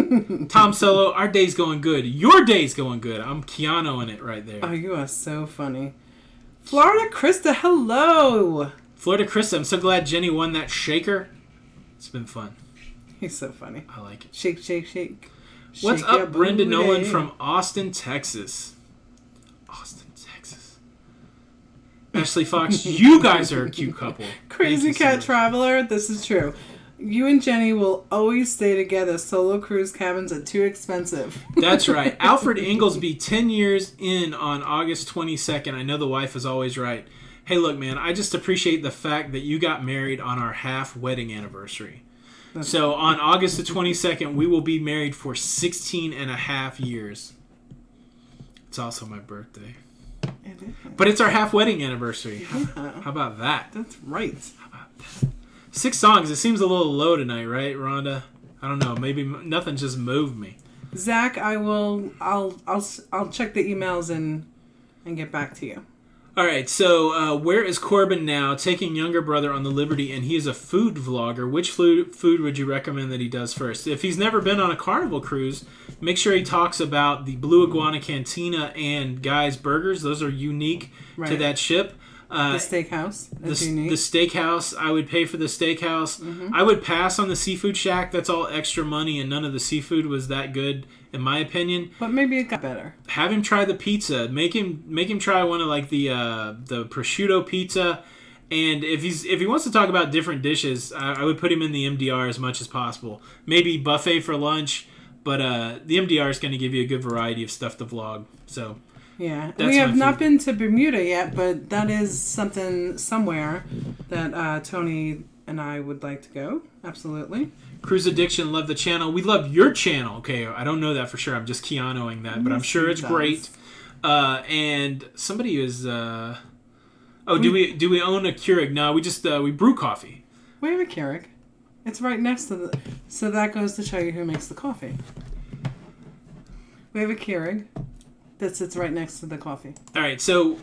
Tom Solo, our day's going good. Your day's going good. I'm Keanu-ing it right there. Oh, you are so funny. Florida Krista, hello. Florida Krista, I'm so glad Jenny won that shaker. It's been fun. He's so funny. I like it. Shake, shake, shake. What's shake up, Brenda Nolan from Austin, Texas? Austin, Texas. Ashley Fox, you guys are a cute couple. Crazy Cat Traveler, this is true. You and Jenny will always stay together. Solo cruise cabins are too expensive. That's right. Alfred Inglesby, 10 years in on August 22nd. I know the wife is always right. Hey, look, man, I just appreciate the fact that you got married on our half wedding anniversary. So on August the 22nd, we will be married for 16 and a half years. It's also my birthday. It is. But it's our half wedding anniversary. Yeah. How about that? That's right. How about that? 6 songs. It seems a little low tonight, right, Rhonda? I don't know. Maybe nothing just moved me. Zach, I'll check the emails and get back to you. All right, so where is Corbin now? Taking younger brother on the Liberty, and he is a food vlogger. Which food would you recommend that he does first? If he's never been on a Carnival cruise, make sure he talks about the Blue Iguana Cantina and Guy's Burgers. Those are unique to that ship. The steakhouse. That's unique. The steakhouse. I would pay for the steakhouse. Mm-hmm. I would pass on the Seafood Shack. That's all extra money, and none of the seafood was that good, in my opinion. But maybe it got better. Have him try the pizza. Make him try one of like the prosciutto pizza. And if he wants to talk about different dishes, I would put him in the MDR as much as possible. Maybe buffet for lunch, but the MDR is going to give you a good variety of stuff to vlog. So. Yeah, we have not been to Bermuda yet, but that is somewhere that Tony and I would like to go. Absolutely. Cruise Addiction, love the channel. We love your channel. Okay, I don't know that for sure. I'm just Keanuing that, but I'm sure it's great. And somebody is. Do we own a Keurig? No, we just we brew coffee. We have a Keurig. It's right next to the. So that goes to show you who makes the coffee. We have a Keurig that sits right next to the coffee. All right, so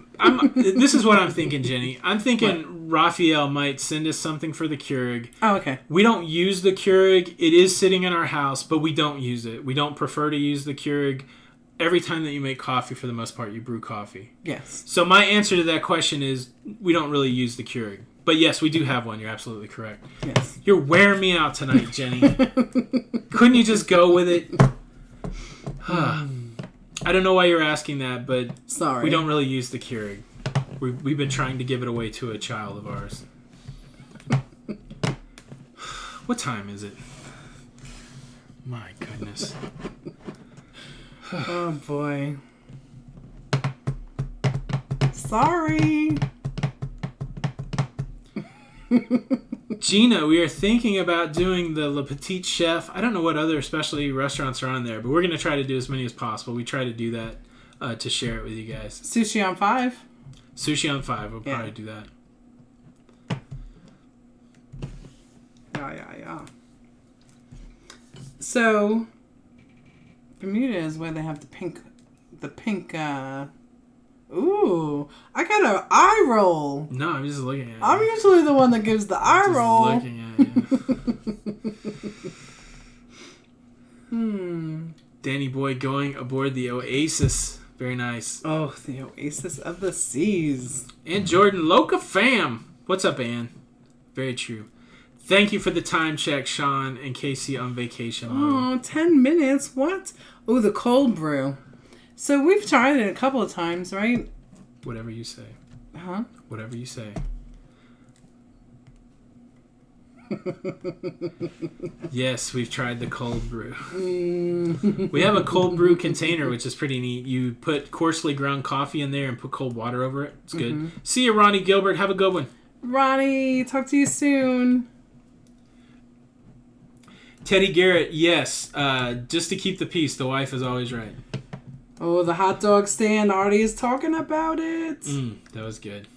this is what I'm thinking, Jenny. I'm thinking Raphael might send us something for the Keurig. Oh, okay. We don't use the Keurig. It is sitting in our house, but we don't use it. We don't prefer to use the Keurig. Every time that you make coffee, for the most part, you brew coffee. Yes. So my answer to that question is we don't really use the Keurig. But yes, we do have one. You're absolutely correct. Yes. You're wearing me out tonight, Jenny. Couldn't you just go with it? I don't know why you're asking that, but sorry, we don't really use the Keurig. We've been trying to give it away to a child of ours. What time is it? My goodness. Oh, boy. Sorry. Gina, we are thinking about doing the Le Petit Chef. I don't know what other specialty restaurants are on there, but we're going to try to do as many as possible. We try to do that to share it with you guys. Sushi on 5. Sushi on 5. We'll probably do that. Yeah. So, Bermuda is where they have the pink, ooh, I got an eye roll. No, I'm just looking at it. I'm usually the one that gives the eye roll. Looking at you. Danny Boy going aboard the Oasis. Very nice. Oh, the Oasis of the Seas. And Jordan Loca fam. What's up, Ann? Very true. Thank you for the time check, Sean and Casey on vacation. Oh, 10 minutes? What? Oh, the cold brew. So we've tried it a couple of times, right? Whatever you say. Huh? Whatever you say. Yes, we've tried the cold brew. We have a cold brew container, which is pretty neat. You put coarsely ground coffee in there and put cold water over it. It's good. See you, Ronnie Gilbert. Have a good one. Ronnie, talk to you soon. Teddy Garrett, yes. Just to keep the peace, the wife is always right. Oh, the hot dog stand. Artie is talking about it. That was good.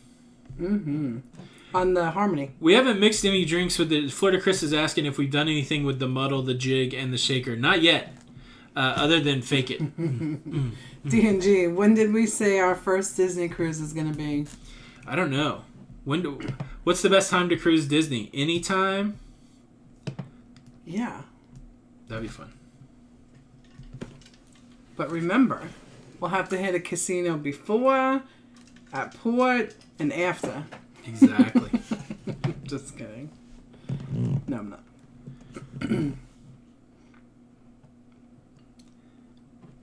On the Harmony. We haven't mixed any drinks with the... Florida Chris is asking if we've done anything with the muddle, the jig, and the shaker. Not yet. Other than fake it. D&G, when did we say our first Disney cruise is going to be? I don't know. What's the best time to cruise Disney? Anytime? Yeah. That'd be fun. But remember, we'll have to hit a casino before, at port, and after. Exactly. Just kidding. No, I'm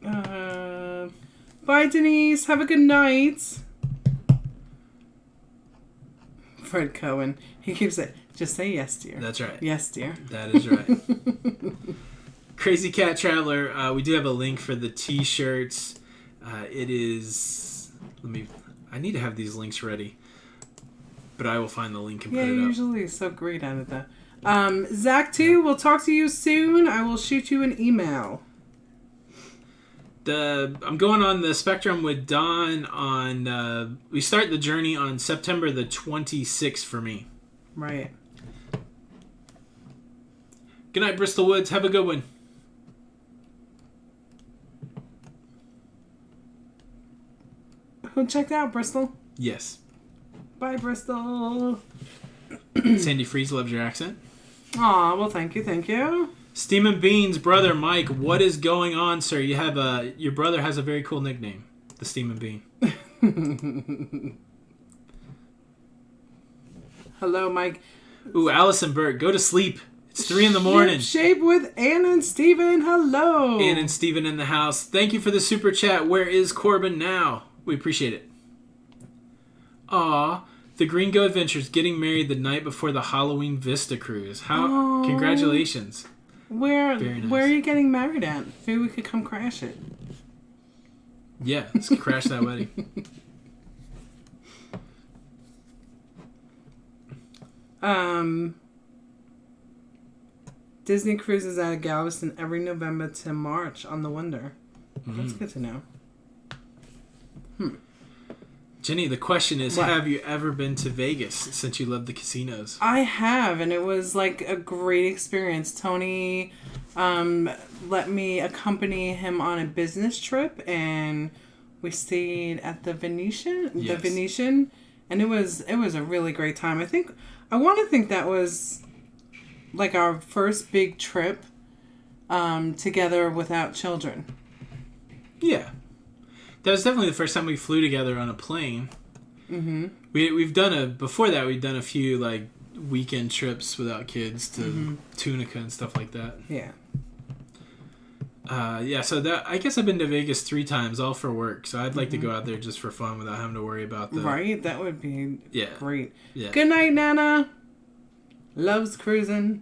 not. Bye, Denise. Have a good night. Fred Cohen. He keeps it. Just say yes, dear. That's right. Yes, dear. That is right. Crazy Cat Traveler. We do have a link for the t-shirts. It is... I need to have these links ready. But I will find the link and put it up. Yeah, usually so great at that. Zach, too, we'll talk to you soon. I will shoot you an email. I'm going on the Spectrum with Don on... we start the journey on September the 26th for me. Right. Good night, Bristol Woods. Have a good one. Who checked out, Bristol? Yes. Bye, Bristol. Sandy Freeze loves your accent. Aw, well, thank you, thank you. Steam and Beans, brother Mike, what is going on, sir? You have your brother has a very cool nickname, the Steam and Bean. Hello, Mike. Ooh, Allison Burke, go to sleep. It's 3 a.m. Shape with Ann and Steven. Hello. Ann and Steven in the house. Thank you for the super chat. Where is Corbin now? We appreciate it. Aw, the Gringo Adventures getting married the night before the Halloween Vista cruise. Congratulations. Where nice. Where are you getting married at? Maybe we could come crash it. Yeah, let's crash that wedding. Disney cruises out of Galveston every November to March on the Wonder. That's good to know. Jenny, the question is, what? Have you ever been to Vegas since you love the casinos? I have, and it was like a great experience. Tony let me accompany him on a business trip, and we stayed at the Venetian. Yes. The Venetian, and it was a really great time. I want to think that was like our first big trip together without children. Yeah. That was definitely the first time we flew together on a plane. Mm-hmm. We've done before that we'd done a few like weekend trips without kids to Tunica and stuff like that. Yeah. So that I guess I've been to Vegas 3 times, all for work. So I'd like to go out there just for fun without having to worry about the... Right? That would be great. Yeah. Good night, Nana. Loves cruising.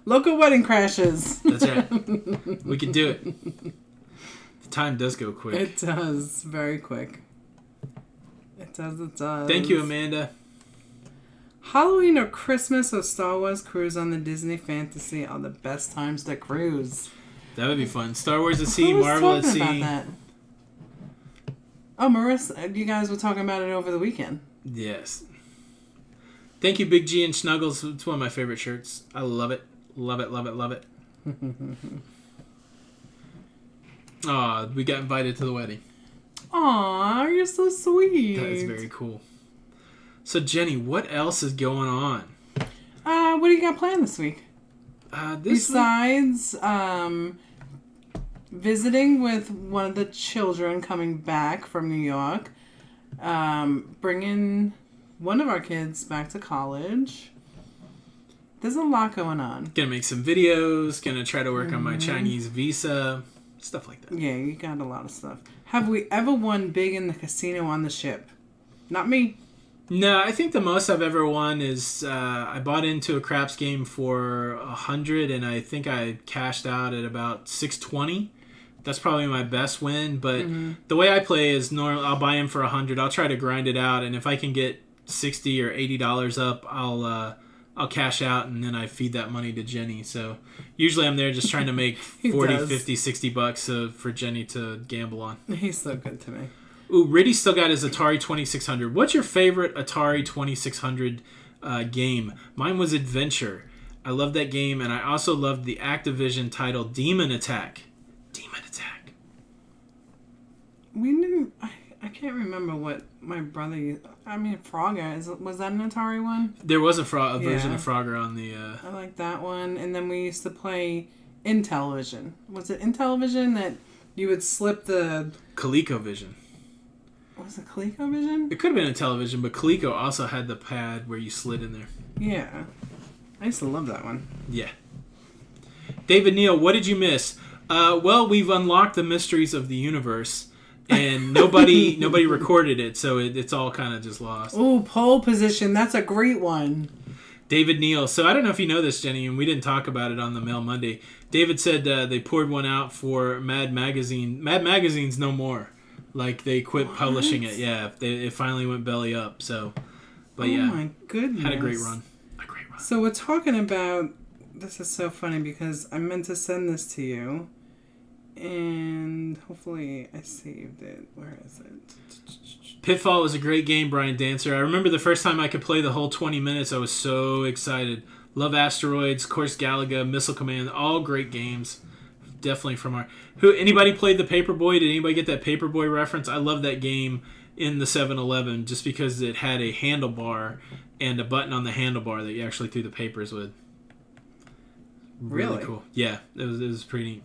Local wedding crashes. That's right. We can do it. The time does go quick. It does. Very quick. It does. Thank you, Amanda. Halloween or Christmas or Star Wars cruise on the Disney Fantasy are the best times to cruise. That would be fun. Star Wars at sea, Marvel at sea. About that? Oh, Marissa, you guys were talking about it over the weekend. Yes. Thank you, Big G and Snuggles. It's one of my favorite shirts. I love it. Love it, love it, love it. Aw, we got invited to the wedding. Aw, you're so sweet. That is very cool. So, Jenny, what else is going on? What do you got planned this week? Besides visiting with one of the children coming back from New York, bringing one of our kids back to college. There's a lot going on. Gonna make some videos. Gonna try to work on my Chinese visa. Stuff like that. Yeah, you got a lot of stuff. Have we ever won big in the casino on the ship? Not me. No, I think the most I've ever won is I bought into a craps game for 100, and I think I cashed out at about 620. That's probably my best win. But the way I play is normal. I'll buy in for 100. I'll try to grind it out, and if I can get $60 or $80 up, I'll cash out, and then I feed that money to Jenny. So usually I'm there just trying to make 40, 50, 60 bucks for Jenny to gamble on. He's so good to me. Ooh, Riddy still got his Atari 2600. What's your favorite Atari 2600 game? Mine was Adventure. I love that game, and I also loved the Activision title Demon Attack. Demon Attack. We didn't... I can't remember what my brother used. I mean, Frogger. Was that an Atari one? There was a version of Frogger on the... I like that one. And then we used to play Intellivision. Was it Intellivision that you would slip the... ColecoVision. Was it ColecoVision? It could have been a television, but Coleco also had the pad where you slid in there. Yeah. I used to love that one. Yeah. David Neal, what did you miss? Well, we've unlocked the mysteries of the universe. And nobody recorded it, so it's all kind of just lost. Ooh, pole position. That's a great one. David Neal. So I don't know if you know this, Jenny, and we didn't talk about it on the Mail Monday. David said they poured one out for Mad Magazine. Mad Magazine's no more. Like, they quit publishing it. Yeah, it finally went belly up. So, but yeah. Oh, my goodness. Had a great run. So we're talking about... This is so funny because I meant to send this to you. And hopefully I saved it. Where is it? Pitfall was a great game, Brian Dancer. I remember the first time I could play the whole 20 minutes. I was so excited. Love Asteroids, Course Galaga, Missile Command, all great games. Definitely from our... Anybody played the Paperboy? Did anybody get that Paperboy reference? I love that game in the 7-Eleven just because it had a handlebar and a button on the handlebar that you actually threw the papers with. Really cool. Yeah, it was pretty neat.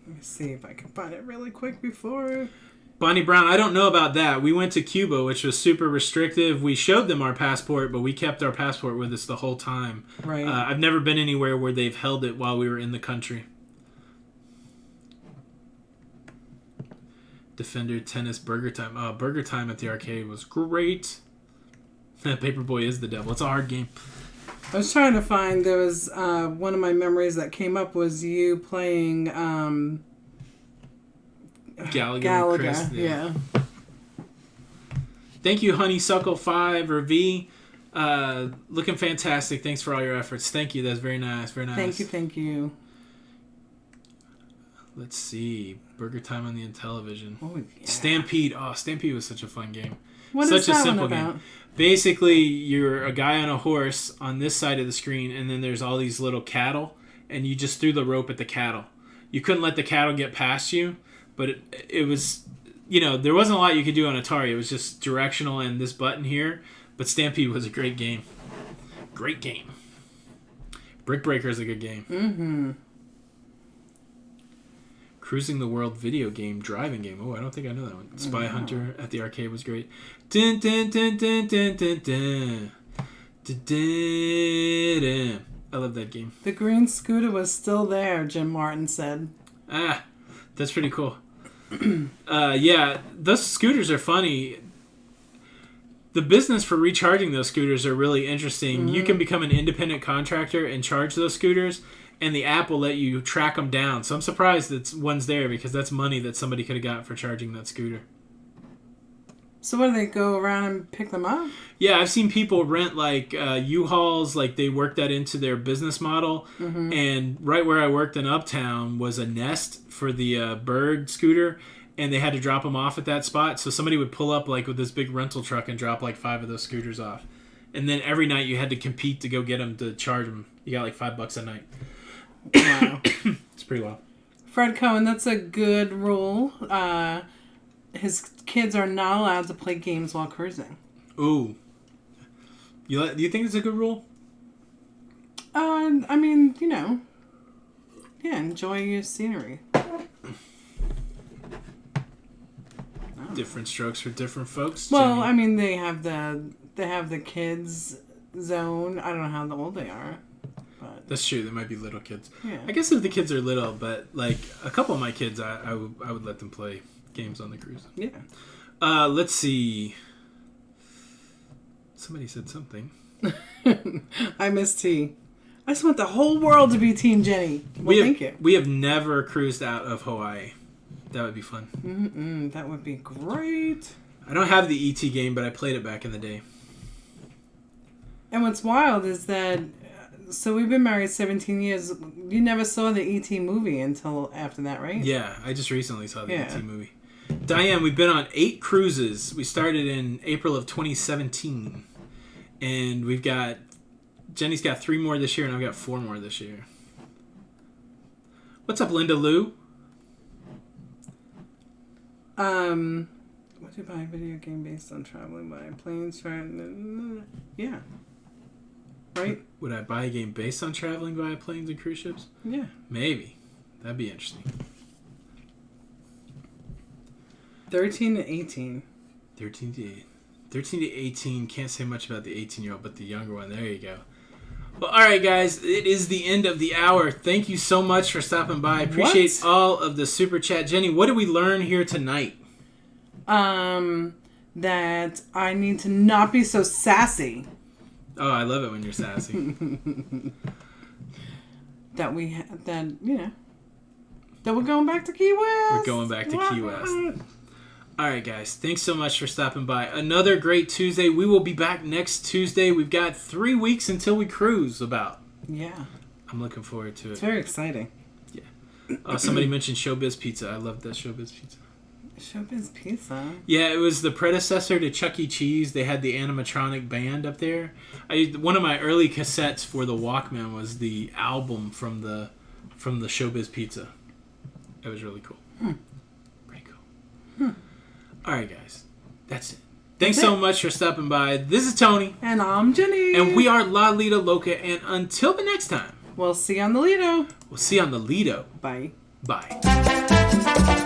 Let me see if I can find it really quick before... Bonnie Brown, I don't know about that. We went to Cuba, which was super restrictive. We showed them our passport, but we kept our passport with us the whole time. Right. I've never been anywhere where they've held it while we were in the country. Defender, Tennis, Burger Time. Burger Time at the arcade was great. Paperboy is the devil. It's a hard game. I was trying to find, there was one of my memories that came up was you playing Galaga. Chris, yeah. Thank you, Honeysuckle 5 or V. Looking fantastic. Thanks for all your efforts. Thank you. That's very nice. Very nice. Thank you. Let's see. Burger Time on the Intellivision. Oh, yeah. Stampede. Oh, Stampede was such a fun game. What such is that a simple one about? game. Basically, you're a guy on a horse on this side of the screen, and then there's all these little cattle, and you just threw the rope at the cattle. You couldn't let the cattle get past you, but it was, there wasn't a lot you could do on Atari. It was just directional and this button here, but Stampede was a great game. Great game. Brick Breaker is a good game. Mm-hmm. Cruising the World video game, driving game. Oh, I don't think I know that one. Spy Hunter at the arcade was great. Dun, dun, dun, dun, dun, dun, dun. Dun, dun, dun. I love that game. The green scooter was still there, Jim Martin said. Ah, that's pretty cool. Yeah, those scooters are funny. The business for recharging those scooters are really interesting. Mm-hmm. You can become an independent contractor and charge those scooters, and the app will let you track them down. So I'm surprised that one's there because that's money that somebody could have got for charging that scooter. So what, do they go around and pick them up? Yeah, I've seen people rent like U-Hauls, like they work that into their business model. Mm-hmm. And right where I worked in Uptown was a Nest for the Bird scooter, and they had to drop them off at that spot. So somebody would pull up like with this big rental truck and drop like 5 of those scooters off. And then every night you had to compete to go get them to charge them. You got like $5 a night. Wow. It's pretty wild. Fred Cohen, that's a good rule. His kids are not allowed to play games while cruising. Ooh. Do you think it's a good rule? I mean, enjoy your scenery. Oh, different strokes for different folks. Well, Jenny. I mean, they have the kids zone. I don't know how old they are. But That's true. They might be little kids. yeah. I guess if the kids are little, but like a couple of my kids, I would let them play games on the cruise. Yeah. Let's see. Somebody said something. I miss T. I just want the whole world to be Team Jenny. Well, thank you. We have never cruised out of Hawaii. That would be fun. That would be great. I don't have the ET game, but I played it back in the day. And what's wild is that, so we've been married 17 years. You never saw the ET movie until after that, right? Yeah, I just recently saw the ET movie. Diane, we've been on 8 cruises. We started in April of 2017. And Jenny's got 3 more this year, and I've got 4 more this year. What's up, Linda Lou? Would you buy a video game based on traveling by planes? Yeah. Right? Would I buy a game based on traveling via planes and cruise ships? Yeah. Maybe. That'd be interesting. 13 to 18. 13 to 18. Can't say much about the 18-year-old, but the younger one. There you go. Well, all right, guys. It is the end of the hour. Thank you so much for stopping by. Appreciate all of the super chat. Jenny, what did we learn here tonight? That I need to not be so sassy. Oh, I love it when you're sassy. that we're going back to Key West. We're going back to Key West. All right, guys. Thanks so much for stopping by. Another great Tuesday. We will be back next Tuesday. We've got 3 weeks until we cruise about. Yeah. I'm looking forward to it. It's very exciting. Yeah. Somebody mentioned Showbiz Pizza. I love that Showbiz Pizza. Showbiz Pizza? Yeah, it was the predecessor to Chuck E. Cheese. They had the animatronic band up there. One of my early cassettes for the Walkman was the album from the Showbiz Pizza. It was really cool. Pretty cool. All right, guys. That's it. Thanks so much for stopping by. This is Tony. And I'm Jenny. And we are Lido Loca. And until the next time. We'll see you on the Lido. We'll see you on the Lido. Bye. Bye.